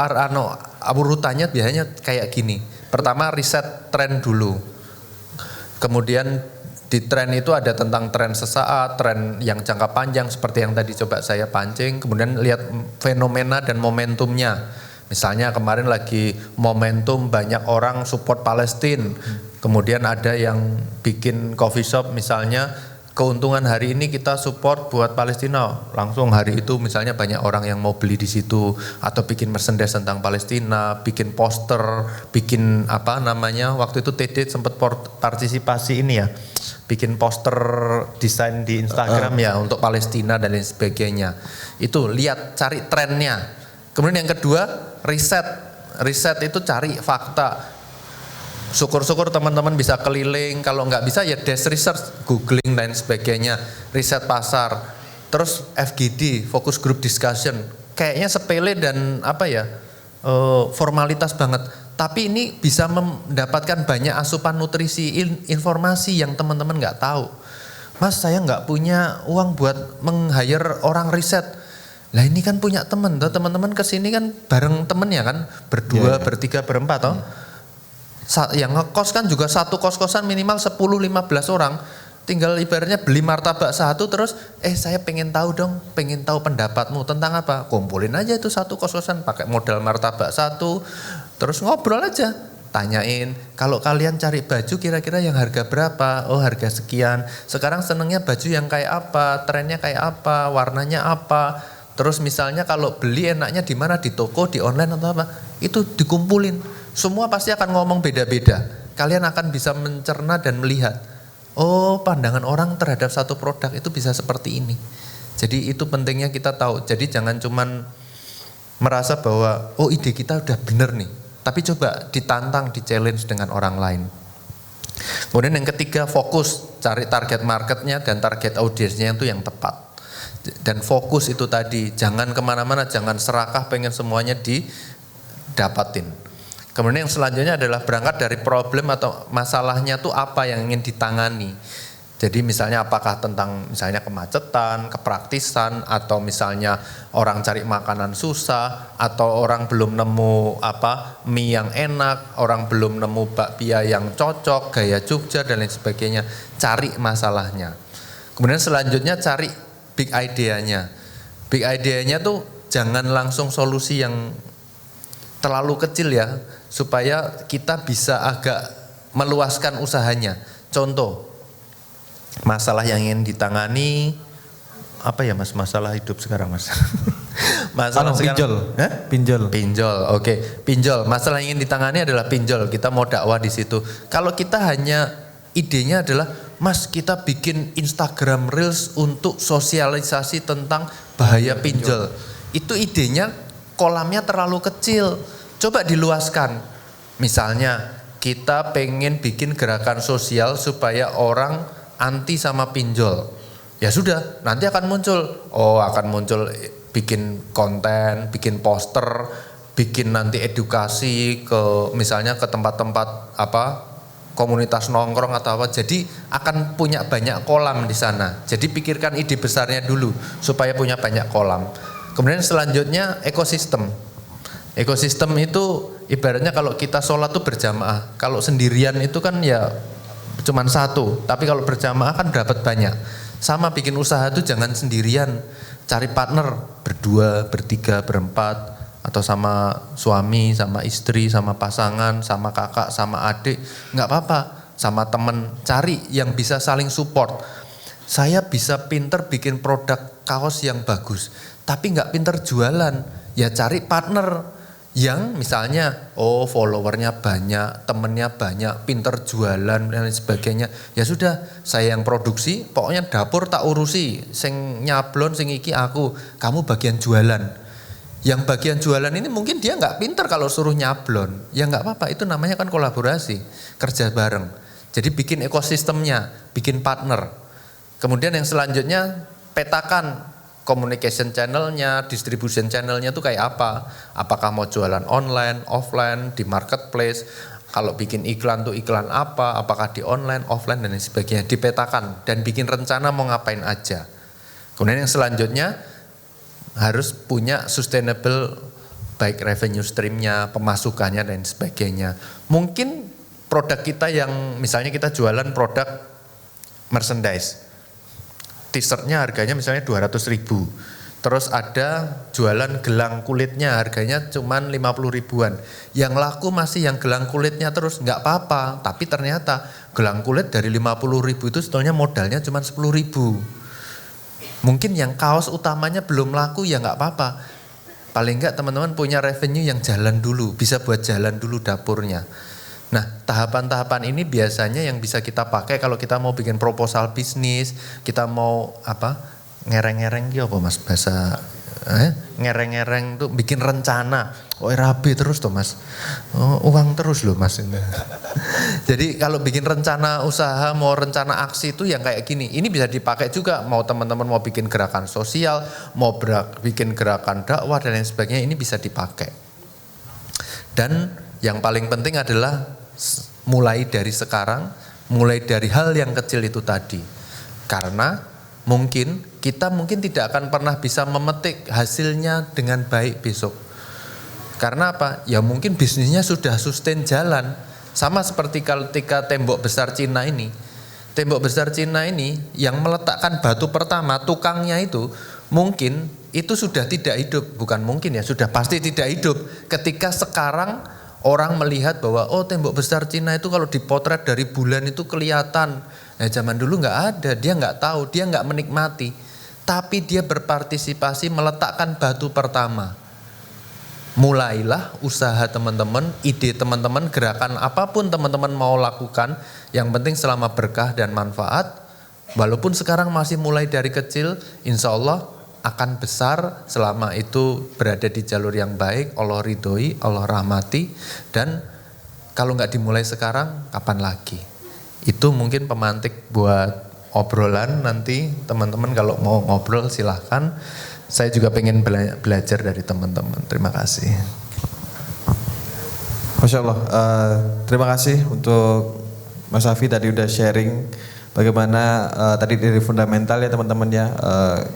urutannya biasanya kayak gini. Pertama riset tren dulu. Kemudian di tren itu ada tentang tren sesaat, tren yang jangka panjang seperti yang tadi coba saya pancing. Kemudian lihat fenomena dan momentumnya. Misalnya kemarin lagi momentum banyak orang support Palestina. Kemudian ada yang bikin coffee shop misalnya, keuntungan hari ini kita support buat Palestina, langsung hari itu misalnya banyak orang yang mau beli di situ, atau bikin merchandise tentang Palestina, bikin poster, bikin apa namanya, waktu itu TD sempat partisipasi ini ya, bikin poster desain di Instagram ya untuk Palestina dan lain sebagainya. Itu lihat, cari trennya. Kemudian yang kedua, riset itu cari fakta. Syukur-syukur teman-teman bisa keliling, kalau nggak bisa ya desk research, googling dan sebagainya, riset pasar. Terus FGD, focus group discussion, kayaknya sepele dan apa ya, formalitas banget. Tapi ini bisa mendapatkan banyak asupan nutrisi, informasi yang teman-teman nggak tahu. Mas, saya nggak punya uang buat meng-hire orang riset. Lah ini kan punya teman-teman kesini kan bareng temen ya kan, berdua, bertiga, berempat toh. Yang ngekos kan juga satu kos-kosan minimal 10-15 orang, tinggal ibaratnya beli martabak satu terus saya pengen tahu dong, pengen tahu pendapatmu tentang apa, kumpulin aja itu satu kos-kosan pakai modal martabak satu, terus ngobrol aja, tanyain kalau kalian cari baju kira-kira yang harga berapa, oh harga sekian, sekarang senengnya baju yang kayak apa, trennya kayak apa, warnanya apa, terus misalnya kalau beli enaknya di mana, di toko, di online atau apa, itu dikumpulin. Semua pasti akan ngomong beda-beda. Kalian akan bisa mencerna dan melihat, oh pandangan orang terhadap satu produk itu bisa seperti ini. Jadi itu pentingnya kita tahu. Jadi jangan cuman merasa bahwa oh ide kita udah bener nih. Tapi coba ditantang, di-challenge dengan orang lain. Kemudian yang ketiga, fokus. Cari target marketnya dan target audiensnya itu yang tepat. Dan fokus itu tadi, jangan kemana-mana, jangan serakah pengen semuanya didapatin. Kemudian yang selanjutnya adalah berangkat dari problem atau masalahnya tuh apa yang ingin ditangani. Jadi misalnya apakah tentang misalnya kemacetan, kepraktisan, atau misalnya orang cari makanan susah, atau orang belum nemu mie yang enak, orang belum nemu bakpia yang cocok, gaya Jogja dan lain sebagainya. Cari masalahnya. Kemudian selanjutnya cari big idea-nya. Big idea-nya tuh jangan langsung solusi yang terlalu kecil ya, supaya kita bisa agak meluaskan usahanya. Contoh, masalah yang ingin ditangani apa ya Mas, masalah hidup sekarang Mas? Masalah pinjol. Pinjol, oke. Pinjol, masalah yang ingin ditangani adalah pinjol. Kita mau dakwah di situ. Kalau kita hanya idenya adalah, Mas kita bikin Instagram Reels untuk sosialisasi tentang bahaya pinjol. Itu idenya, kolamnya terlalu kecil. Coba diluaskan. Misalnya kita pengen bikin gerakan sosial supaya orang anti sama pinjol. Ya sudah, nanti akan muncul bikin konten, bikin poster, bikin nanti edukasi ke misalnya ke tempat-tempat komunitas nongkrong atau apa. Jadi akan punya banyak kolam di sana. Jadi pikirkan ide besarnya dulu supaya punya banyak kolam. Kemudian selanjutnya ekosistem. Ekosistem itu ibaratnya kalau kita sholat tuh berjamaah. Kalau sendirian itu kan ya cuman satu. Tapi kalau berjamaah kan dapat banyak. Sama bikin usaha tuh jangan sendirian. Cari partner berdua, bertiga, berempat. Atau sama suami, sama istri, sama pasangan, sama kakak, sama adik. Nggak apa-apa. Sama temen. Cari yang bisa saling support. Saya bisa pinter bikin produk kaos yang bagus. Tapi nggak pinter jualan. Ya cari partner yang misalnya followernya banyak, temennya banyak, pinter jualan dan lain sebagainya. Ya sudah, saya yang produksi, pokoknya dapur tak urusi, sing nyablon, sing iki aku, kamu bagian jualan. Yang bagian jualan ini mungkin dia nggak pinter kalau suruh nyablon, ya nggak apa-apa, itu namanya kan kolaborasi, kerja bareng. Jadi bikin ekosistemnya, bikin partner. Kemudian yang selanjutnya petakan communication channelnya, distribution channelnya itu kayak apa? Apakah mau jualan online, offline, di marketplace? Kalau bikin iklan tuh iklan apa? Apakah di online, offline dan lain sebagainya? Dipetakan dan bikin rencana mau ngapain aja. Kemudian yang selanjutnya harus punya sustainable baik revenue streamnya, pemasukannya dan sebagainya. Mungkin produk kita yang misalnya kita jualan produk merchandise. T-shirtnya harganya misalnya 200.000, terus ada jualan gelang kulitnya harganya cuman 50 ribuan, yang laku masih yang gelang kulitnya terus, nggak apa-apa, tapi ternyata gelang kulit dari 50 ribu itu sebetulnya modalnya cuman 10 ribu. Mungkin yang kaos utamanya belum laku, ya nggak apa-apa, paling nggak teman-teman punya revenue yang jalan dulu, bisa buat jalan dulu dapurnya. Nah, tahapan-tahapan ini biasanya yang bisa kita pakai kalau kita mau bikin proposal bisnis, kita mau ngereng-ngereng gitu apa Mas bahasa ngereng-ngereng tuh bikin rencana. rapi terus tuh Mas. Uang terus loh Mas. Jadi kalau bikin rencana usaha, mau rencana aksi itu yang kayak gini. Ini bisa dipakai juga mau teman-teman mau bikin gerakan sosial, mau bikin gerakan dakwah dan lain sebagainya, ini bisa dipakai. Dan yang paling penting adalah mulai dari sekarang, mulai dari hal yang kecil itu tadi. Karena kita mungkin tidak akan pernah bisa memetik hasilnya dengan baik besok. Karena apa? Ya mungkin bisnisnya sudah sustain jalan. Sama seperti ketika tembok besar Cina ini. Tembok besar Cina ini yang meletakkan batu pertama, tukangnya itu mungkin itu sudah tidak hidup. Bukan mungkin ya, sudah pasti tidak hidup. Ketika sekarang orang melihat bahwa tembok besar Cina itu kalau dipotret dari bulan itu kelihatan. Nah zaman dulu nggak ada, dia nggak tahu, dia nggak menikmati. Tapi dia berpartisipasi meletakkan batu pertama. Mulailah usaha teman-teman, ide teman-teman, gerakan apapun teman-teman mau lakukan. Yang penting selama berkah dan manfaat. Walaupun sekarang masih mulai dari kecil, insya Allah akan besar selama itu berada di jalur yang baik, Allah ridhoi, Allah rahmati. Dan kalau nggak dimulai sekarang, kapan lagi? Itu mungkin pemantik buat obrolan nanti teman-teman kalau mau ngobrol silahkan. Saya juga pengen belajar dari teman-teman. Terima kasih. Masya Allah, terima kasih untuk Mas Afi tadi udah sharing bagaimana tadi dari fundamental ya teman-teman ya,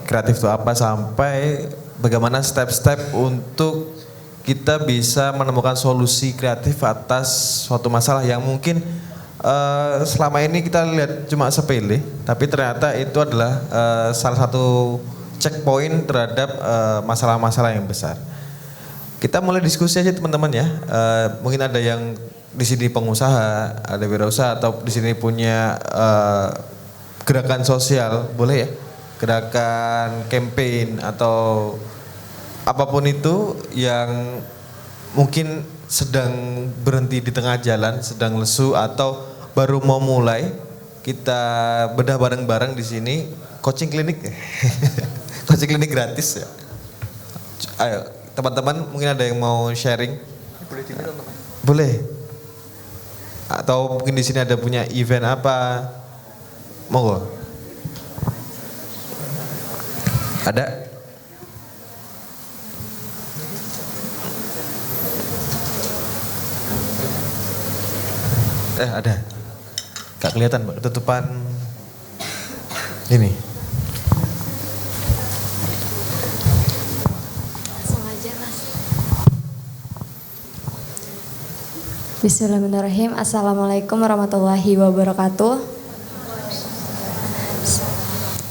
kreatif itu apa sampai bagaimana step-step untuk kita bisa menemukan solusi kreatif atas suatu masalah yang mungkin selama ini kita lihat cuma sepele, tapi ternyata itu adalah salah satu checkpoint terhadap masalah-masalah yang besar. Kita mulai diskusi aja teman-teman ya, mungkin ada yang di sini pengusaha, ada wirausaha atau di sini punya gerakan sosial, boleh ya? Gerakan campaign atau apapun itu yang mungkin sedang berhenti di tengah jalan, sedang lesu atau baru mau mulai, kita bedah bareng-bareng di sini. Coaching klinik, coaching klinik gratis ya. Ayo teman-teman, mungkin ada yang mau sharing? Boleh diminum teman? Boleh. Atau mungkin di sini ada punya event apa? Monggo. Ada? Ada. Gak kelihatan, Mbak. Ketutupan ini. Langsung aja, Mas. Bismillahirrahmanirrahim. Assalamualaikum warahmatullahi wabarakatuh.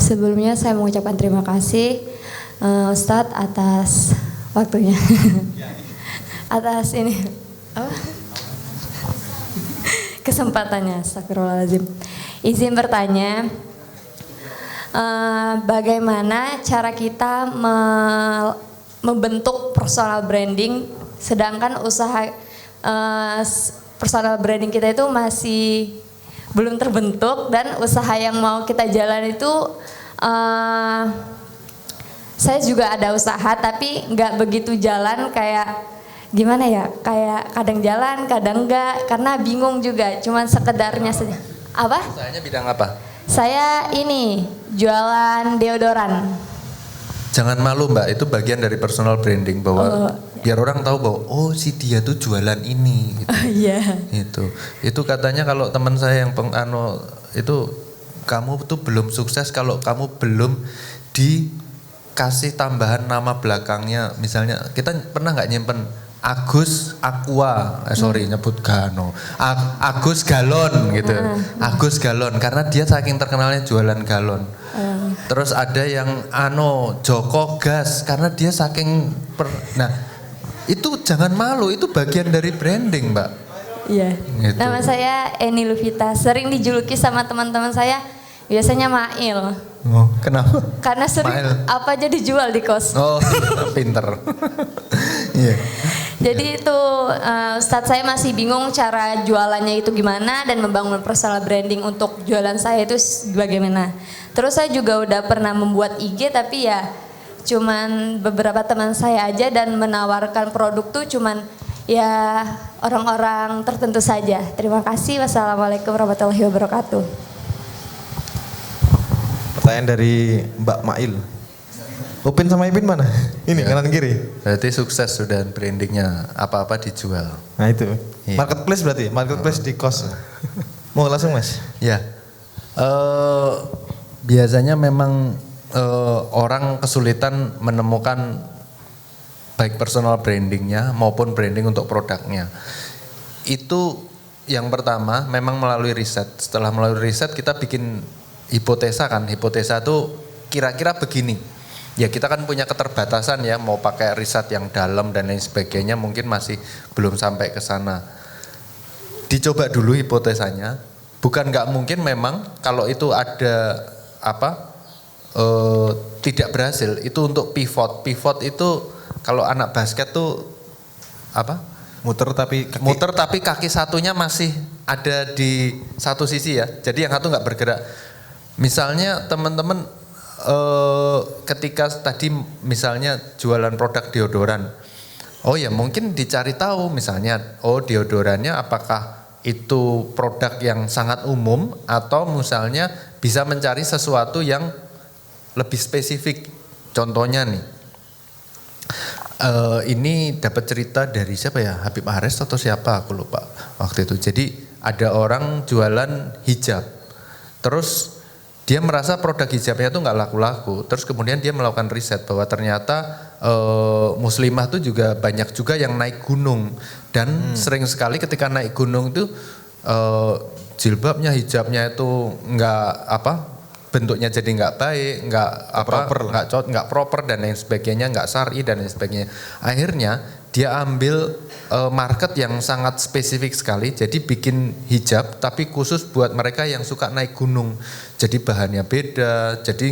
Sebelumnya saya mengucapkan terima kasih Ustadz atas waktunya. Atas ini kesempatannya. Astagfirullahaladzim. Izin bertanya, bagaimana cara kita membentuk personal branding Sedangkan usaha personal branding kita itu masih belum terbentuk, dan usaha yang mau kita jalan itu saya juga ada usaha tapi nggak begitu jalan, kayak gimana ya, kayak kadang jalan kadang enggak karena bingung juga, cuman sekedarnya saja. Apa? Usahanya bidang apa? Saya ini jualan deodoran. Jangan malu Mbak, itu bagian dari personal branding bahwa biar orang tahu bahwa oh si dia tuh jualan ini gitu. Iya. Itu katanya kalau teman saya yang itu kamu tuh belum sukses kalau kamu belum dikasih tambahan nama belakangnya. Misalnya kita pernah nggak nyimpen Agus Aqua, nyebut Gano, Agus Galon gitu, Agus Galon karena dia saking terkenalnya jualan galon. Terus ada yang Joko Gas karena dia saking nah itu jangan malu, itu bagian dari branding Mbak. Iya. Gitu. Nama saya Eni Luvita, sering dijuluki sama teman-teman saya biasanya Mail. Oh, kenapa? Karena sering Mail. apa aja dijual di kos. Oh, pinter. Iya. Jadi itu Ustadz, saya masih bingung cara jualannya itu gimana dan membangun personal branding untuk jualan saya itu bagaimana. Terus saya juga udah pernah membuat IG tapi ya cuman beberapa teman saya aja dan menawarkan produk tuh cuman ya orang-orang tertentu saja. Terima kasih. Wassalamualaikum warahmatullahi wabarakatuh. Pertanyaan dari Mbak Mail. Upin sama Ipin mana? Ini kanan kiri. Berarti sukses sudah brandingnya, apa-apa dijual. Nah itu. Iya. Marketplace berarti, marketplace di kos. Mau langsung Mas? Ya, biasanya memang orang kesulitan menemukan baik personal brandingnya maupun branding untuk produknya. Itu yang pertama memang melalui riset. Setelah melalui riset kita bikin hipotesa kan. Hipotesa itu kira-kira begini. Ya kita kan punya keterbatasan ya, mau pakai riset yang dalam dan lain sebagainya mungkin masih belum sampai ke sana. Dicoba dulu hipotesanya. Bukan nggak mungkin memang kalau itu ada tidak berhasil, itu untuk pivot. Pivot itu kalau anak basket tuh apa? Muter tapi kaki satunya masih ada di satu sisi ya. Jadi yang satu nggak bergerak. Misalnya teman-teman ketika tadi misalnya jualan produk deodoran, oh ya mungkin dicari tahu misalnya, oh deodorannya apakah itu produk yang sangat umum atau misalnya bisa mencari sesuatu yang lebih spesifik. Contohnya nih, ini dapat cerita dari siapa ya, Habib Ares atau siapa aku lupa waktu itu. Jadi ada orang jualan hijab, terus dia merasa produk hijabnya itu nggak laku-laku. Terus kemudian dia melakukan riset bahwa ternyata muslimah itu juga banyak juga yang naik gunung. Dan sering sekali ketika naik gunung itu jilbabnya, hijabnya itu bentuknya jadi nggak baik, nggak proper dan lain sebagainya, nggak syar'i dan lain sebagainya. Akhirnya dia ambil market yang sangat spesifik sekali, jadi bikin hijab tapi khusus buat mereka yang suka naik gunung. Jadi bahannya beda, jadi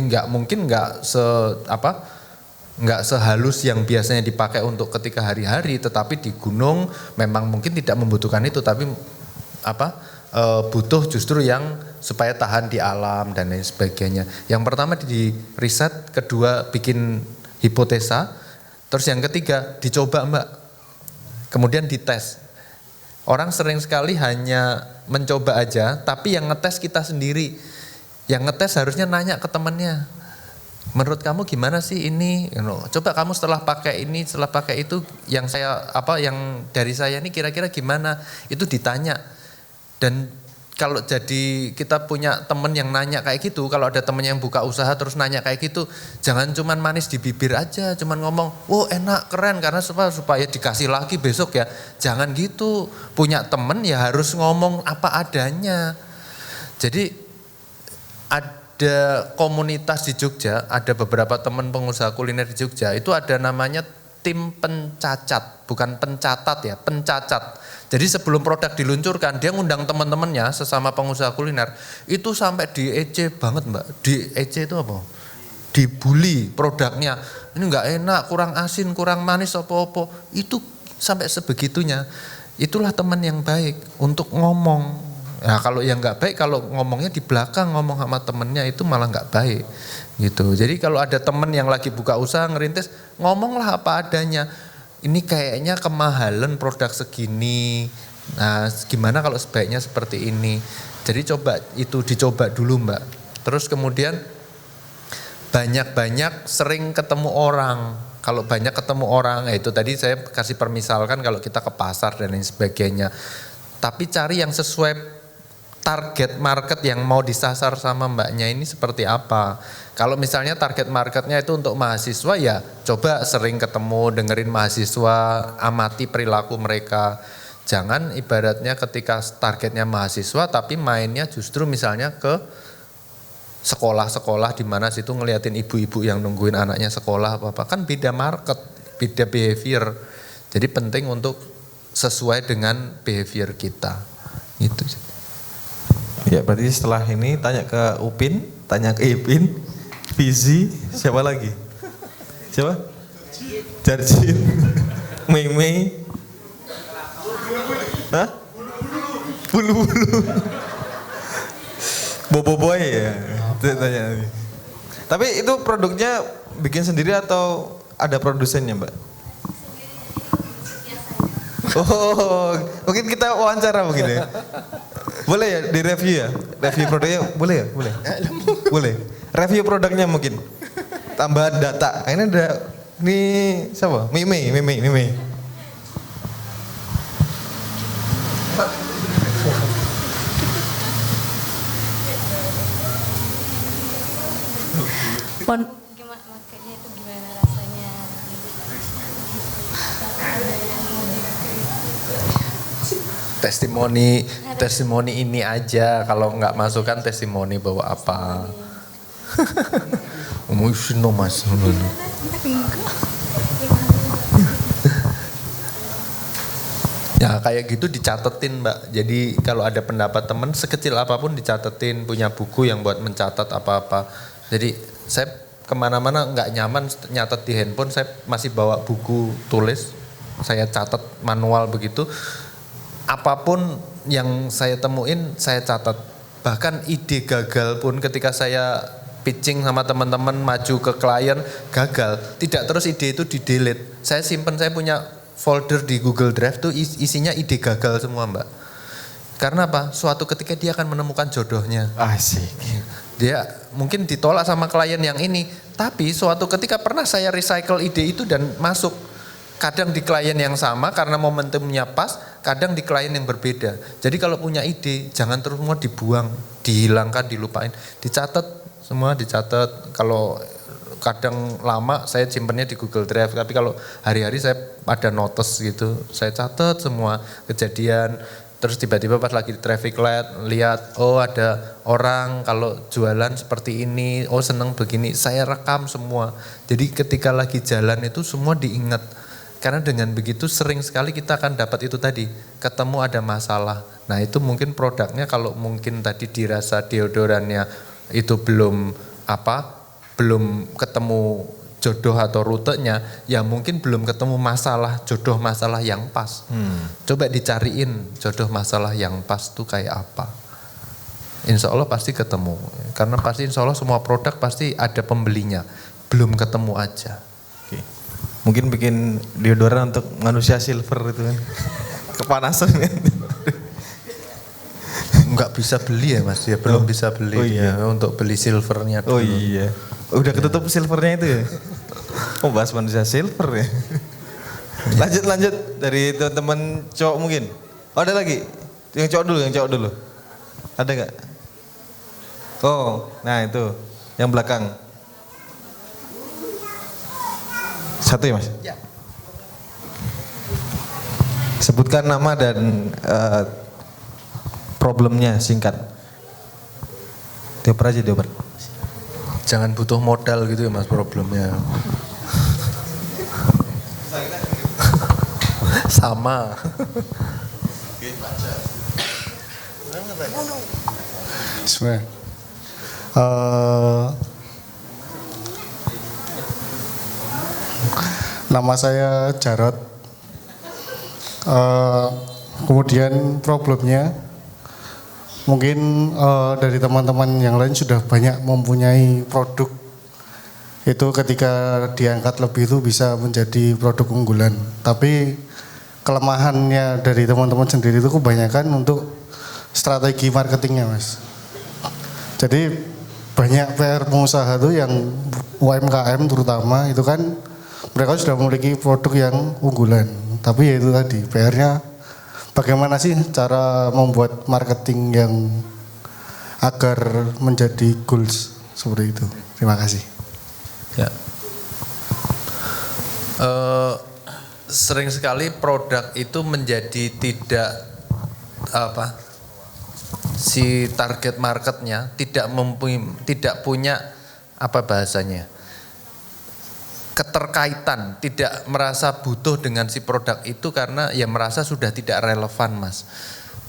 nggak sehalus yang biasanya dipakai untuk ketika hari-hari, tetapi di gunung memang mungkin tidak membutuhkan itu, tapi butuh justru yang supaya tahan di alam dan lain sebagainya. Yang pertama di riset, kedua bikin hipotesa, terus yang ketiga dicoba Mbak, kemudian dites. Orang sering sekali hanya mencoba aja, tapi yang ngetes kita sendiri. Yang ngetes harusnya nanya ke temannya, menurut kamu gimana sih ini? Coba kamu setelah pakai ini, setelah pakai itu, yang dari saya ini kira-kira gimana? Itu ditanya. Dan kalau jadi kita punya teman yang nanya kayak gitu, kalau ada teman yang buka usaha terus nanya kayak gitu, jangan cuman manis di bibir aja, cuman ngomong, oh enak, keren, karena supaya dikasih lagi besok ya. Jangan gitu, punya teman ya harus ngomong apa adanya. Jadi ada komunitas di Jogja, ada beberapa teman pengusaha kuliner di Jogja, itu ada namanya tim pencacat, bukan pencatat ya, pencacat. Jadi sebelum produk diluncurkan, dia ngundang teman-temannya sesama pengusaha kuliner, itu sampai di-EC banget Mbak. Di-EC itu apa? Dibully produknya. Ini enggak enak, kurang asin, kurang manis, apa-apa. Itu sampai sebegitunya. Itulah teman yang baik untuk ngomong. Nah kalau yang nggak baik, kalau ngomongnya di belakang, ngomong sama temennya itu malah nggak baik gitu. Jadi kalau ada teman yang lagi buka usaha ngerintis, ngomonglah apa adanya. Ini kayaknya kemahalan produk segini. Nah gimana kalau sebaiknya seperti ini. Jadi coba itu dicoba dulu Mbak. Terus kemudian banyak-banyak sering ketemu orang. Kalau banyak ketemu orang, itu tadi saya kasih permisalkan kalau kita ke pasar dan lain sebagainya. Tapi cari yang sesuai target market yang mau disasar sama mbaknya ini seperti apa. Kalau misalnya target marketnya itu untuk mahasiswa, ya coba sering ketemu, dengerin mahasiswa, amati perilaku mereka. Jangan ibaratnya ketika targetnya mahasiswa tapi mainnya justru misalnya ke sekolah-sekolah di mana situ ngeliatin ibu-ibu yang nungguin anaknya sekolah apa-apa, kan beda market, beda behavior. Jadi penting untuk sesuai dengan behavior kita. Gitu. Ya berarti setelah ini tanya ke Upin, tanya ke Ipin, Fizi, siapa lagi? Siapa? Jarjin, Mei. Hah? Bulu-bulu. Boboiboy ya. Tanya. Tapi itu produknya bikin sendiri atau ada produsennya Mbak? Oh, mungkin kita wawancara mungkin ya. Boleh ya di review ya? Review produknya boleh ya? Boleh. Boleh. Review produknya mungkin. Tambahan data. Ini ada siapa? Mimi. Makanya itu gimana rasanya? Testimoni ini aja, kalau nggak masukkan testimoni bawa apa? Emosional mas. Ya kayak gitu dicatetin Mbak. Jadi kalau ada pendapat teman sekecil apapun dicatetin, punya buku yang buat mencatat apa-apa. Jadi saya kemana-mana nggak nyaman nyatet di handphone, saya masih bawa buku tulis, saya catat manual begitu. Apapun yang saya temuin saya catat. Bahkan ide gagal pun ketika saya pitching sama teman-teman maju ke klien gagal, tidak terus ide itu di delete. Saya simpen, saya punya folder di Google Drive tuh isinya ide gagal semua Mbak. Karena apa? Suatu ketika dia akan menemukan jodohnya. Asik. Dia mungkin ditolak sama klien yang ini, tapi suatu ketika pernah saya recycle ide itu dan masuk. Kadang di klien yang sama karena momentumnya pas, kadang di klien yang berbeda. Jadi kalau punya ide, jangan terus semua dibuang, dihilangkan, dilupain. Dicatat, semua dicatat. Kalau kadang lama saya simpennya di Google Drive, tapi kalau hari-hari saya ada notes gitu, saya catat semua kejadian. Terus tiba-tiba pas lagi di traffic light, lihat, oh ada orang kalau jualan seperti ini, oh seneng begini, saya rekam semua. Jadi ketika lagi jalan itu semua diingat. Karena dengan begitu sering sekali kita akan dapat itu tadi, ketemu ada masalah. Nah itu mungkin produknya kalau mungkin tadi dirasa deodorannya itu belum ketemu jodoh atau rutenya, ya mungkin belum ketemu jodoh masalah yang pas. Coba dicariin jodoh masalah yang pas tuh kayak apa. Insya Allah pasti ketemu. Karena pasti insya Allah semua produk pasti ada pembelinya. Belum ketemu aja. Oke. Mungkin bikin deodoran untuk manusia silver itu kan. Kepanasan kan. Enggak bisa beli ya mas, ya belum bisa beli. Oh iya. Ya, untuk beli silvernya dulu. Oh iya. Udah ketutup silvernya itu ya? Oh bahas manusia silver ya? Lanjut dari teman-teman cowok mungkin. Oh ada lagi? Yang cowok dulu. Ada gak? Oh nah itu yang belakang. Satu ya mas? Ya. Sebutkan nama dan problemnya singkat. Dioper aja. Jangan butuh modal gitu ya mas problemnya. Sama. Bismillah. Nama saya Jarot. Kemudian problemnya mungkin dari teman-teman yang lain sudah banyak mempunyai produk itu ketika diangkat lebih itu bisa menjadi produk unggulan. Tapi kelemahannya dari teman-teman sendiri itu kebanyakan untuk strategi marketingnya, Mas. Jadi banyak PR pengusaha tuh yang UMKM terutama itu kan mereka sudah memiliki produk yang unggulan. Tapi ya itu tadi PR-nya bagaimana sih cara membuat marketing yang agar menjadi goals seperti itu. Terima kasih. Ya. Sering sekali produk itu menjadi tidak si target marketnya tidak punya apa bahasanya, keterkaitan, tidak merasa butuh dengan si produk itu karena ya merasa sudah tidak relevan, Mas.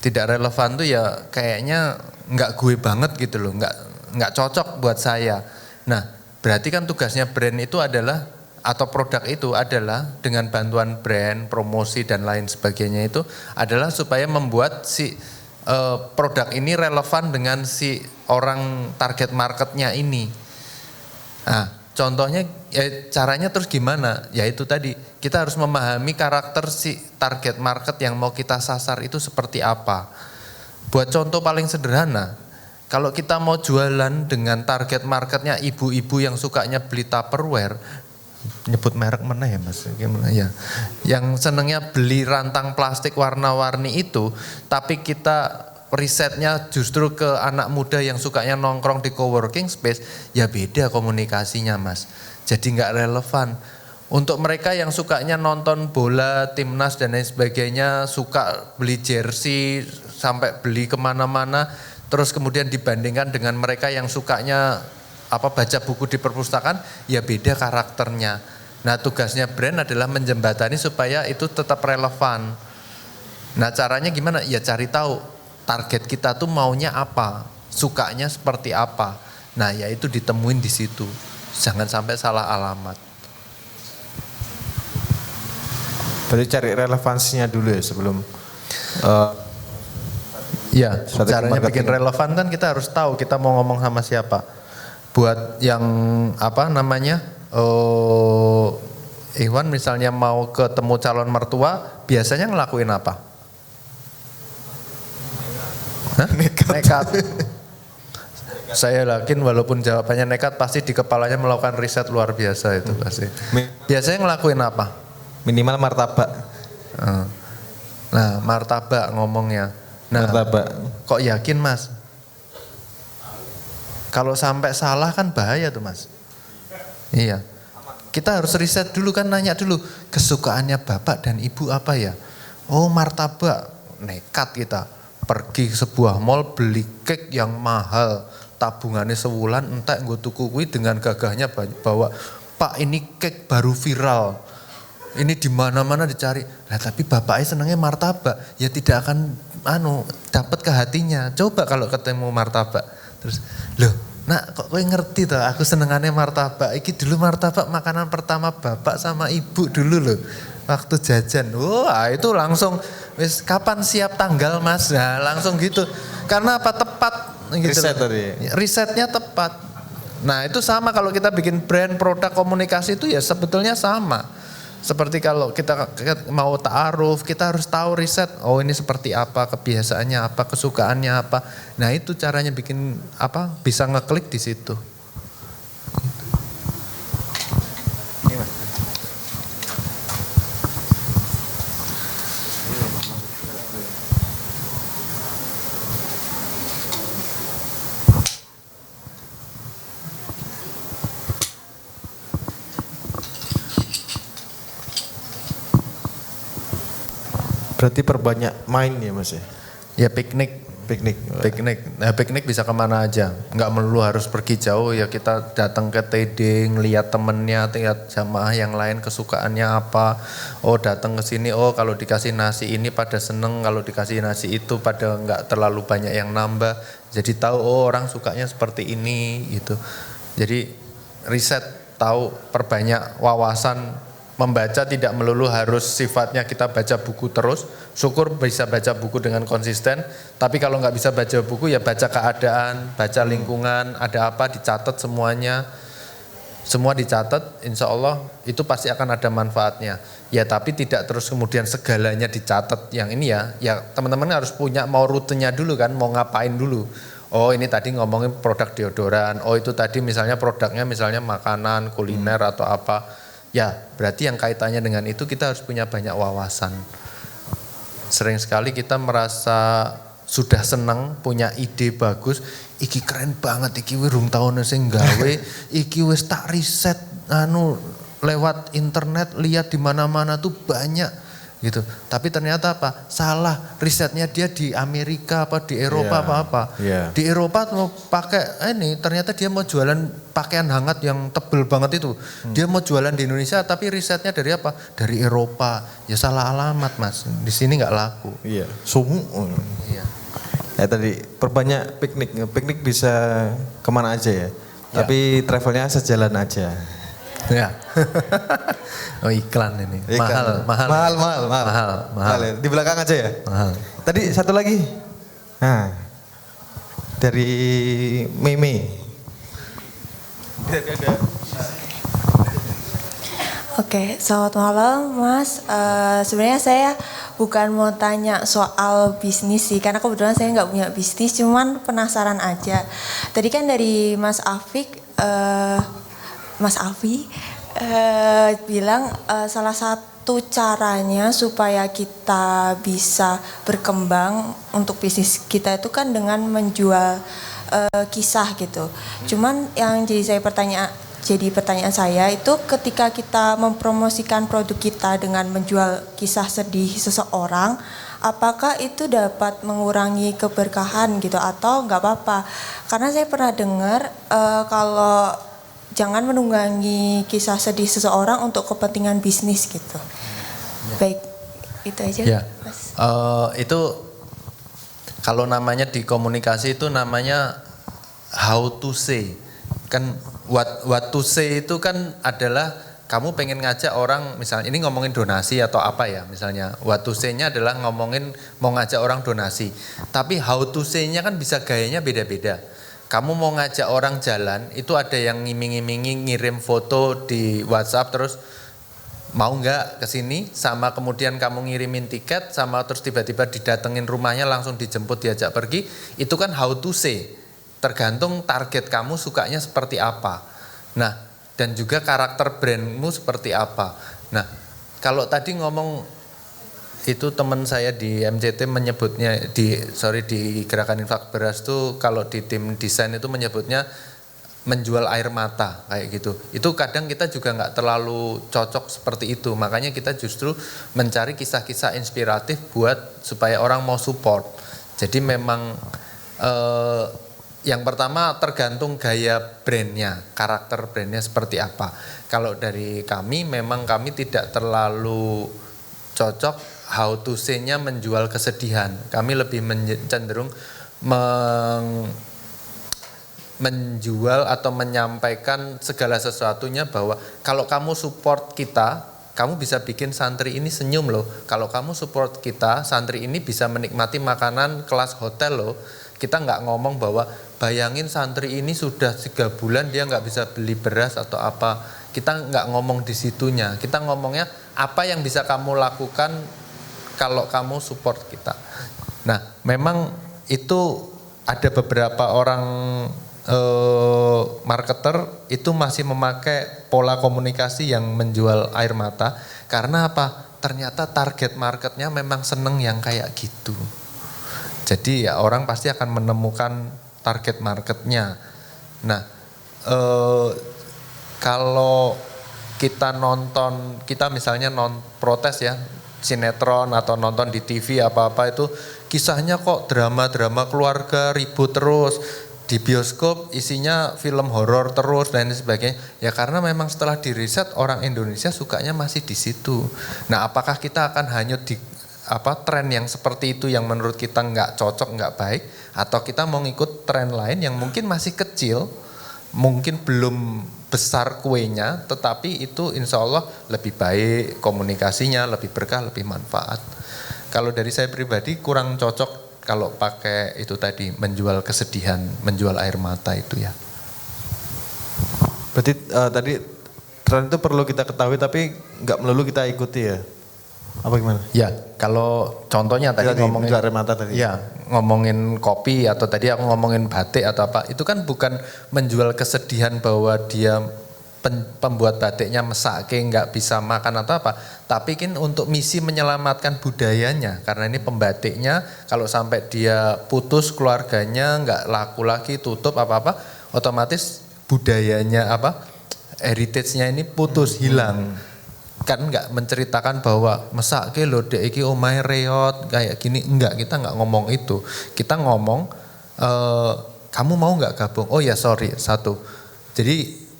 Tidak relevan tuh ya kayaknya nggak gue banget gitu loh, nggak cocok buat saya. Nah, berarti kan tugasnya brand itu adalah atau produk itu adalah dengan bantuan brand, promosi dan lain sebagainya itu adalah supaya membuat si produk ini relevan dengan si orang target marketnya ini. Nah, contohnya caranya terus gimana? Ya itu tadi, kita harus memahami karakter si target market yang mau kita sasar itu seperti apa. Buat contoh paling sederhana, kalau kita mau jualan dengan target marketnya ibu-ibu yang sukanya beli Tupperware, nyebut merek mana ya Mas? Gimana ya? Yang senengnya beli rantang plastik warna-warni itu, tapi kita risetnya justru ke anak muda yang sukanya nongkrong di coworking space, ya beda komunikasinya, Mas. Jadi nggak relevan. Untuk mereka yang sukanya nonton bola, timnas dan lain sebagainya, suka beli jersey sampai beli kemana-mana, terus kemudian dibandingkan dengan mereka yang sukanya baca buku di perpustakaan, ya beda karakternya. Nah, tugasnya brand adalah menjembatani supaya itu tetap relevan. Nah, caranya gimana? Ya cari tahu target kita tuh maunya apa, sukanya seperti apa. Nah, ya itu ditemuin di situ. Jangan sampai salah alamat. Berarti cari relevansinya dulu ya sebelum ya, caranya bikin relevan kan kita harus tahu kita mau ngomong sama siapa. Buat yang Iwan misalnya mau ketemu calon mertua, biasanya ngelakuin apa? Nekat. Saya yakin walaupun jawabannya nekat, pasti di kepalanya melakukan riset luar biasa itu pasti. Biasanya ngelakuin apa? Minimal martabak. Nah, martabak ngomongnya. Nah, Martabak. Kok yakin, Mas? Kalau sampai salah kan bahaya tuh, Mas. Iya. Kita harus riset dulu kan, nanya dulu kesukaannya bapak dan ibu apa ya? Oh, martabak. Nekat kita. Pergi ke sebuah mall beli cake yang mahal. Tabungannya sebulan entek nggo tuku kuwi dengan gagahnya bawa, "Pak, ini cake baru viral. Ini di mana-mana dicari." Lah tapi bapaknya senangnya martabak, ya tidak akan dapat ke hatinya. Coba kalau ketemu martabak. Terus, "Loh, Nak, kok kowe ngerti toh aku senengannya martabak. Iki dulu martabak makanan pertama bapak sama ibu dulu loh. Waktu jajan." Wah, itu langsung wis kapan siap tanggal, Mas? Nah, langsung gitu. Karena apa? Tepat gitu. Riset tadi. Risetnya tepat. Nah, itu sama kalau kita bikin brand, produk, komunikasi itu ya sebetulnya sama. Seperti kalau kita mau ta'aruf, kita harus tahu riset. Oh, ini seperti apa, kebiasaannya apa, kesukaannya apa. Nah, itu caranya bikin bisa ngeklik di situ. Berarti perbanyak main ya Mas ya? Ya piknik. Nah, piknik bisa kemana aja. Nggak melulu harus pergi jauh ya, kita datang ke TD, ngeliat temennya, lihat jamaah yang lain kesukaannya apa. Oh, datang ke sini, oh kalau dikasih nasi ini pada seneng, kalau dikasih nasi itu pada nggak terlalu banyak yang nambah. Jadi tahu oh orang sukanya seperti ini gitu. Jadi riset, tahu, perbanyak wawasan Membaca tidak melulu harus sifatnya kita baca buku terus, syukur bisa baca buku dengan konsisten, tapi kalau nggak bisa baca buku ya baca keadaan, baca lingkungan, ada apa dicatat semuanya, semua dicatat, insya Allah itu pasti akan ada manfaatnya. Ya tapi tidak terus kemudian segalanya dicatat yang ini ya teman-teman harus punya mau rutenya dulu kan, mau ngapain dulu. Oh ini tadi ngomongin produk deodoran, oh itu tadi misalnya produknya misalnya makanan, kuliner atau apa. Ya berarti yang kaitannya dengan itu kita harus punya banyak wawasan. Sering sekali kita merasa sudah senang, punya ide bagus, iki keren banget, iki wirung tahun sing gawe, iki wis tak riset lewat internet, lihat di mana-mana tuh banyak gitu. Tapi ternyata apa? Salah, risetnya dia di Amerika apa di Eropa apa-apa. Di Eropa mau pakai ini, ternyata dia mau jualan pakaian hangat yang tebel banget itu. Dia mau jualan di Indonesia tapi risetnya dari apa? Dari Eropa. Ya salah alamat Mas. Di sini nggak laku. Iya. Sumu. Iya. Ya tadi perbanyak piknik. Piknik bisa kemana aja ya. Tapi travelnya sejalan aja. Ya. Oh iklan ini. Iklan. Mahal ya. Di belakang aja ya. Mahal. Tadi satu lagi. Nah. Dari Meme. Oke, selamat malam Mas. Sebenarnya saya bukan mau tanya soal bisnis sih, karena kebetulan saya nggak punya bisnis, cuman penasaran aja. Tadi kan dari Mas Afi bilang salah satu caranya supaya kita bisa berkembang untuk bisnis kita itu kan dengan menjual kisah gitu. Cuman yang jadi pertanyaan saya itu ketika kita mempromosikan produk kita dengan menjual kisah sedih seseorang, apakah itu dapat mengurangi keberkahan gitu atau nggak apa-apa? Karena saya pernah dengar kalau jangan menunggangi kisah sedih seseorang untuk kepentingan bisnis gitu. Baik, itu aja. Ya. Mas. Itu kalau namanya di komunikasi itu namanya how to say. Kan what to say itu kan adalah kamu pengen ngajak orang, misalnya ini ngomongin donasi atau apa ya, misalnya what to say-nya adalah ngomongin mau ngajak orang donasi. Tapi how to say-nya kan bisa gayanya beda-beda. Kamu mau ngajak orang jalan, itu ada yang ngiming-ngimingi ngirim foto di WhatsApp terus mau nggak kesini, sama kemudian kamu ngirimin tiket, sama terus tiba-tiba didatengin rumahnya langsung dijemput diajak pergi, itu kan how to say. Tergantung target kamu sukanya seperti apa. Nah, dan juga karakter brandmu seperti apa. Nah, kalau tadi ngomong itu teman saya di MCT menyebutnya di Gerakan Infak Beras itu kalau di tim desain itu menyebutnya menjual air mata kayak gitu. Itu kadang kita juga nggak terlalu cocok seperti itu. Makanya kita justru mencari kisah-kisah inspiratif buat supaya orang mau support. Jadi memang yang pertama tergantung gaya brandnya, karakter brandnya seperti apa. Kalau dari kami memang kami tidak terlalu cocok how to say-nya menjual kesedihan. Kami lebih cenderung menjual atau menyampaikan segala sesuatunya bahwa kalau kamu support kita, kamu bisa bikin santri ini senyum loh. Kalau kamu support kita, santri ini bisa menikmati makanan kelas hotel loh. Kita nggak ngomong bahwa bayangin santri ini sudah 3 bulan dia nggak bisa beli beras atau apa. Kita nggak ngomong di situnya. Kita ngomongnya apa yang bisa kamu lakukan kalau kamu support kita. Nah, memang itu ada beberapa orang marketer itu masih memakai pola komunikasi yang menjual air mata. Karena apa? Ternyata target marketnya memang seneng yang kayak gitu. Jadi ya orang pasti akan menemukan target marketnya. Nah, kalau kita nonton, kita misalnya protes ya, sinetron atau nonton di TV apa-apa itu kisahnya kok drama-drama keluarga ribut terus, di bioskop isinya film horor terus dan sebagainya. Ya karena memang setelah diriset orang Indonesia sukanya masih di situ. Nah, apakah kita akan hanyut di tren yang seperti itu yang menurut kita nggak cocok, nggak baik, atau kita mau ngikut tren lain yang mungkin masih kecil mungkin belum besar kuenya, tetapi itu insya Allah lebih baik komunikasinya, lebih berkah, lebih manfaat. Kalau dari saya pribadi kurang cocok kalau pakai itu tadi, menjual kesedihan, menjual air mata itu ya. Berarti tadi tren itu perlu kita ketahui tapi nggak melulu kita ikuti ya? Apa gimana? Ya, kalau contohnya tadi ngomongin air mata tadi. Ya, ngomongin kopi atau tadi aku ngomongin batik atau apa, itu kan bukan menjual kesedihan bahwa dia pembuat batiknya mesake nggak bisa makan atau apa, tapi kan untuk misi menyelamatkan budayanya, karena ini pembatiknya kalau sampai dia putus keluarganya nggak laku lagi, tutup apa-apa, otomatis budayanya apa, heritage-nya ini putus, hilang. Kan nggak menceritakan bahwa mesake lho dek iki omahe reot kayak gini, enggak, kita nggak ngomong itu. Kita ngomong kamu mau nggak gabung? Oh ya sorry, satu. Jadi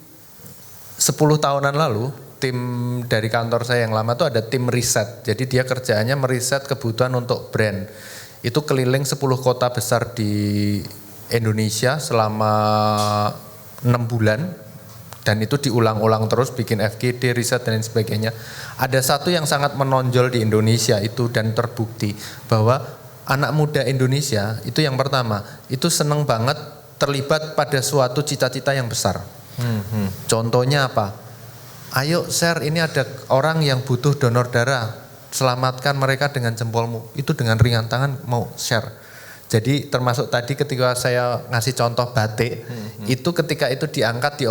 10 tahunan lalu tim dari kantor saya yang lama tuh ada tim riset. Jadi dia kerjaannya meriset kebutuhan untuk brand. Itu keliling 10 kota besar di Indonesia selama 6 bulan. Dan itu diulang-ulang terus, bikin FGD, riset dan lain sebagainya. Ada satu yang sangat menonjol di Indonesia itu dan terbukti bahwa anak muda Indonesia itu yang pertama, itu seneng banget terlibat pada suatu cita-cita yang besar. Contohnya apa? Ayo share, ini ada orang yang butuh donor darah, selamatkan mereka dengan jempolmu. Itu dengan ringan tangan mau share. Jadi termasuk tadi ketika saya ngasih contoh batik, itu ketika itu diangkat,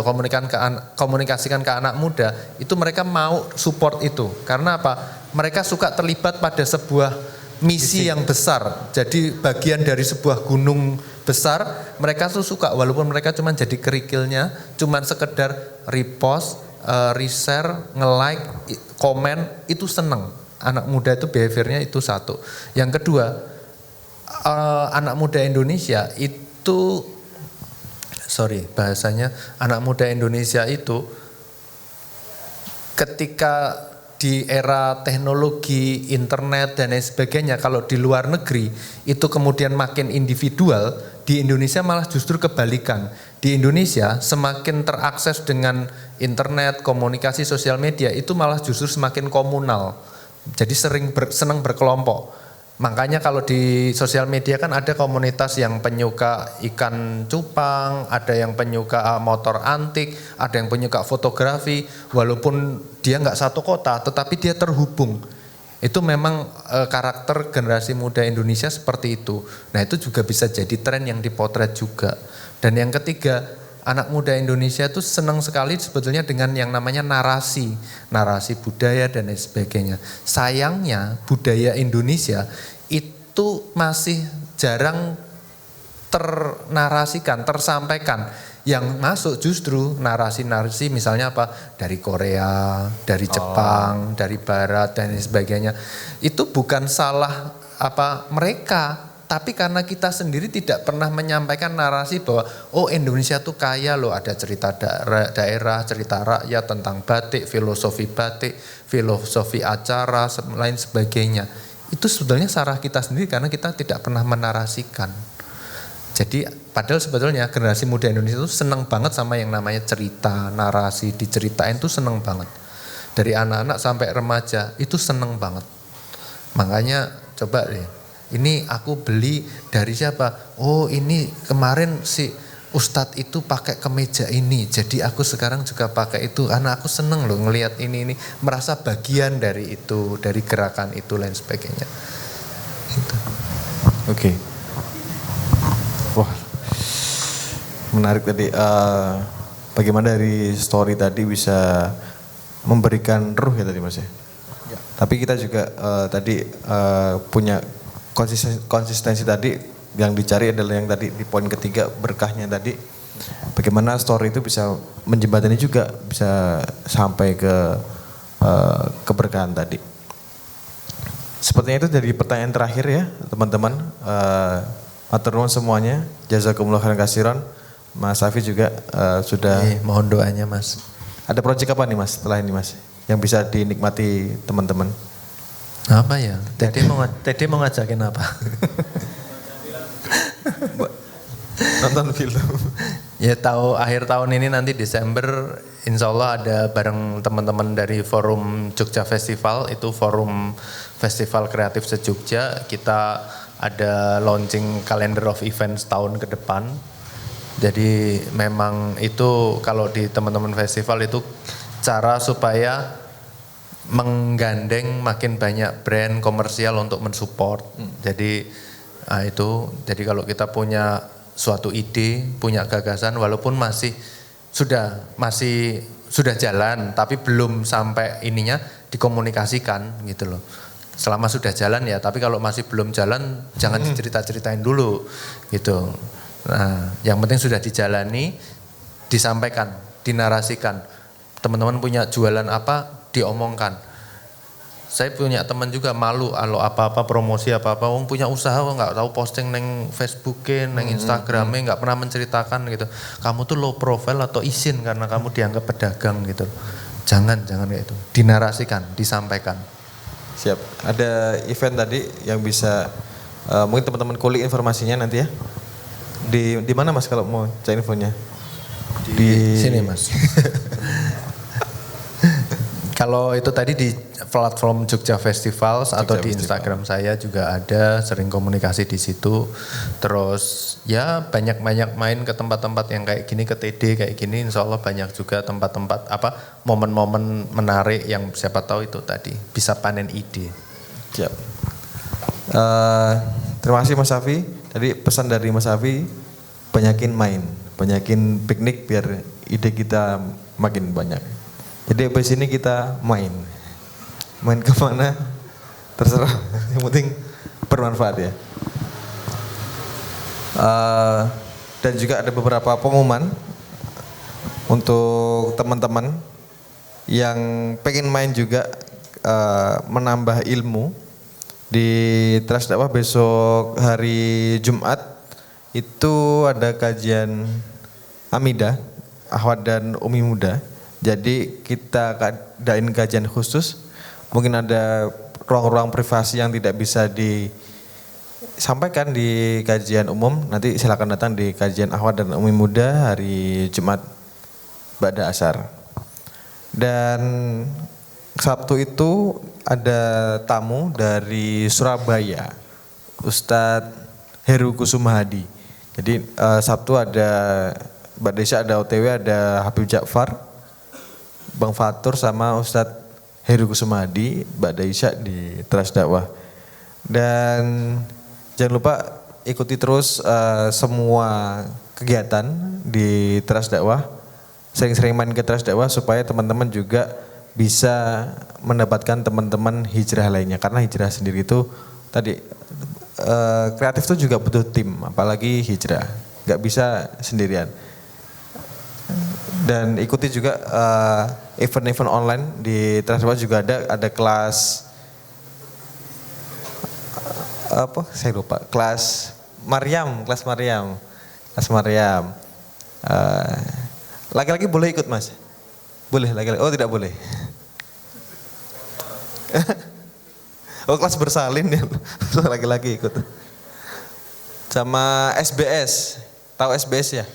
komunikasikan ke anak muda, itu mereka mau support itu. Karena apa? Mereka suka terlibat pada sebuah misi yang besar. Jadi bagian dari sebuah gunung besar, mereka tuh suka walaupun mereka cuma jadi kerikilnya, cuma sekedar repost, reshare, nge-like, komen, itu seneng. Anak muda itu behaviornya itu satu. Yang kedua, anak muda Indonesia itu, anak muda Indonesia itu ketika di era teknologi, internet dan lain sebagainya, kalau di luar negeri itu kemudian makin individual, di Indonesia malah justru kebalikan. Di Indonesia semakin terakses dengan internet, komunikasi sosial media, itu malah justru semakin komunal. Jadi senang berkelompok. Makanya kalau di sosial media kan ada komunitas yang penyuka ikan cupang, ada yang penyuka motor antik, ada yang penyuka fotografi, walaupun dia nggak satu kota, tetapi dia terhubung. Itu memang karakter generasi muda Indonesia seperti itu. Nah itu juga bisa jadi tren yang dipotret juga. Dan yang ketiga, anak muda Indonesia itu senang sekali sebetulnya dengan yang namanya narasi budaya dan lain sebagainya. Sayangnya budaya Indonesia itu masih jarang ternarasikan, tersampaikan. Yang masuk justru narasi-narasi misalnya apa, dari Korea, dari Jepang, dari Barat dan lain sebagainya. Itu bukan salah apa mereka, tapi karena kita sendiri tidak pernah menyampaikan narasi bahwa oh Indonesia tuh kaya loh, ada cerita daerah, cerita rakyat tentang batik, filosofi acara, lain sebagainya. Itu sebetulnya salah kita sendiri karena kita tidak pernah menarasikan. Jadi padahal sebetulnya generasi muda Indonesia itu senang banget sama yang namanya cerita, narasi, diceritain tuh senang banget. Dari anak-anak sampai remaja itu senang banget. Makanya coba deh, ini aku beli dari siapa? Oh ini kemarin si Ustadz itu pakai kemeja ini, jadi aku sekarang juga pakai itu. Anak aku seneng loh ngelihat ini, merasa bagian dari itu, dari gerakan itu lain sebagainya. Gitu. Oke. Wah, menarik tadi. Bagaimana dari story tadi bisa memberikan ruh ya tadi Mas ya. Tapi kita juga tadi punya konsistensi tadi, yang dicari adalah yang tadi di poin ketiga, berkahnya tadi. Bagaimana story itu bisa menjembatani juga, bisa sampai ke keberkahan tadi. Sepertinya itu jadi pertanyaan terakhir ya teman-teman. Matur nuwun semuanya, jazakumullah khairan katsiran. Mas Safi juga sudah. Mohon doanya Mas. Ada proyek apa nih Mas setelah ini Mas, yang bisa dinikmati teman-teman? Apa ya? Tede mau ngajakin apa? Nonton film. Ya tahu akhir tahun ini nanti Desember insya Allah ada bareng teman-teman dari Forum Jogja Festival, itu Forum Festival Kreatif se-Jogja. Kita ada launching calendar of events tahun ke depan. Jadi memang itu kalau di teman-teman festival itu cara supaya menggandeng makin banyak brand komersial untuk mensupport. Jadi jadi kalau kita punya suatu ide, punya gagasan walaupun sudah jalan tapi belum sampai ininya dikomunikasikan gitu loh. Selama sudah jalan ya, tapi kalau masih belum jalan jangan dicerita-ceritain dulu gitu. Nah, yang penting sudah dijalani, disampaikan, dinarasikan. Teman-teman punya jualan apa, diomongkan. Saya punya teman juga malu kalau apa-apa promosi apa-apa, wong punya usaha nggak tahu posting neng Facebooknya, neng Instagramnya, nggak pernah menceritakan gitu. Kamu tuh low profile atau izin karena kamu dianggap pedagang gitu. Jangan kayak itu. Dinarasikan, disampaikan. Siap. Ada event tadi yang bisa mungkin teman-teman kulik informasinya nanti ya. Di mana Mas kalau mau cari infonya? Di sini Mas. Kalau itu tadi di platform Jogja Festival atau di Instagram saya juga ada, sering komunikasi di situ. Terus ya banyak-banyak main ke tempat-tempat yang kayak gini, ke TD kayak gini, insya Allah banyak juga tempat-tempat momen-momen menarik yang siapa tahu itu tadi bisa panen ide. Siap. Terima kasih Mas Safi. Tadi pesan dari Mas Safi, banyakin main, banyakin piknik biar ide kita makin banyak. Jadi habis ini kita main kemana terserah, yang penting bermanfaat ya. Dan juga ada beberapa pengumuman untuk teman-teman yang pengen main juga menambah ilmu di Trust Dakwah. Besok hari Jumat itu ada kajian Amidah, Ahwat dan Umi Muda. Jadi kita adain kajian khusus, mungkin ada ruang-ruang privasi yang tidak bisa disampaikan di kajian umum, nanti silakan datang di kajian Ahwat dan Umi Muda hari Jumat ba'da asar. Dan Sabtu itu ada tamu dari Surabaya, Ustadz Heru Kusumahadi. Jadi Sabtu ada ba'da isya, ada OTW, ada Habib Ja'far, Bang Fatur sama Ustadz Heru Kusumadi ba'da isya di Trust Dakwah. Dan jangan lupa ikuti terus semua kegiatan di Trust Dakwah. Sering-sering main ke Trust Dakwah supaya teman-teman juga bisa mendapatkan teman-teman hijrah lainnya. Karena hijrah sendiri itu tadi kreatif itu juga butuh tim, apalagi hijrah. Gak bisa sendirian. Dan ikuti juga event-event online di Transpac juga ada kelas saya lupa, kelas Maryam. Laki-laki boleh ikut Mas? Boleh laki-laki? Oh tidak boleh. Oh kelas bersalin ya, laki-laki ikut. Sama SBS, tahu SBS ya?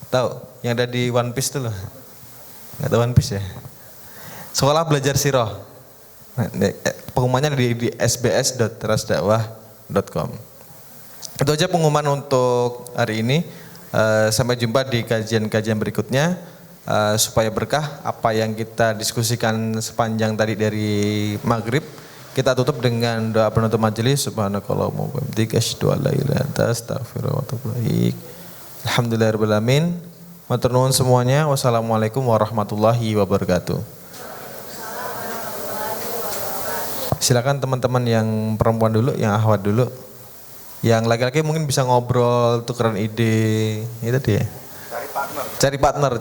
Tahu? Yang ada di One Piece tuh loh. Nggak tahu One Piece ya? Sekolah Belajar Siroh. Pengumumannya di sbs.trustdakwah.com. Itu aja pengumuman untuk hari ini. Sampai jumpa di kajian-kajian berikutnya. Supaya berkah apa yang kita diskusikan sepanjang tadi dari maghrib, kita tutup dengan doa penutup majelis. Subhanakallahumma wa bihamdika asyhadu an la ilaha illa anta astaghfiruka wa atubu ilaik. Alhamdulillahirabbil alamin. Matur nuwun semuanya. Wassalamualaikum warahmatullahi wabarakatuh. Silakan teman-teman yang perempuan dulu, yang ahwat dulu. Yang laki-laki mungkin bisa ngobrol, tukeran ide. Itu dia. Cari partner.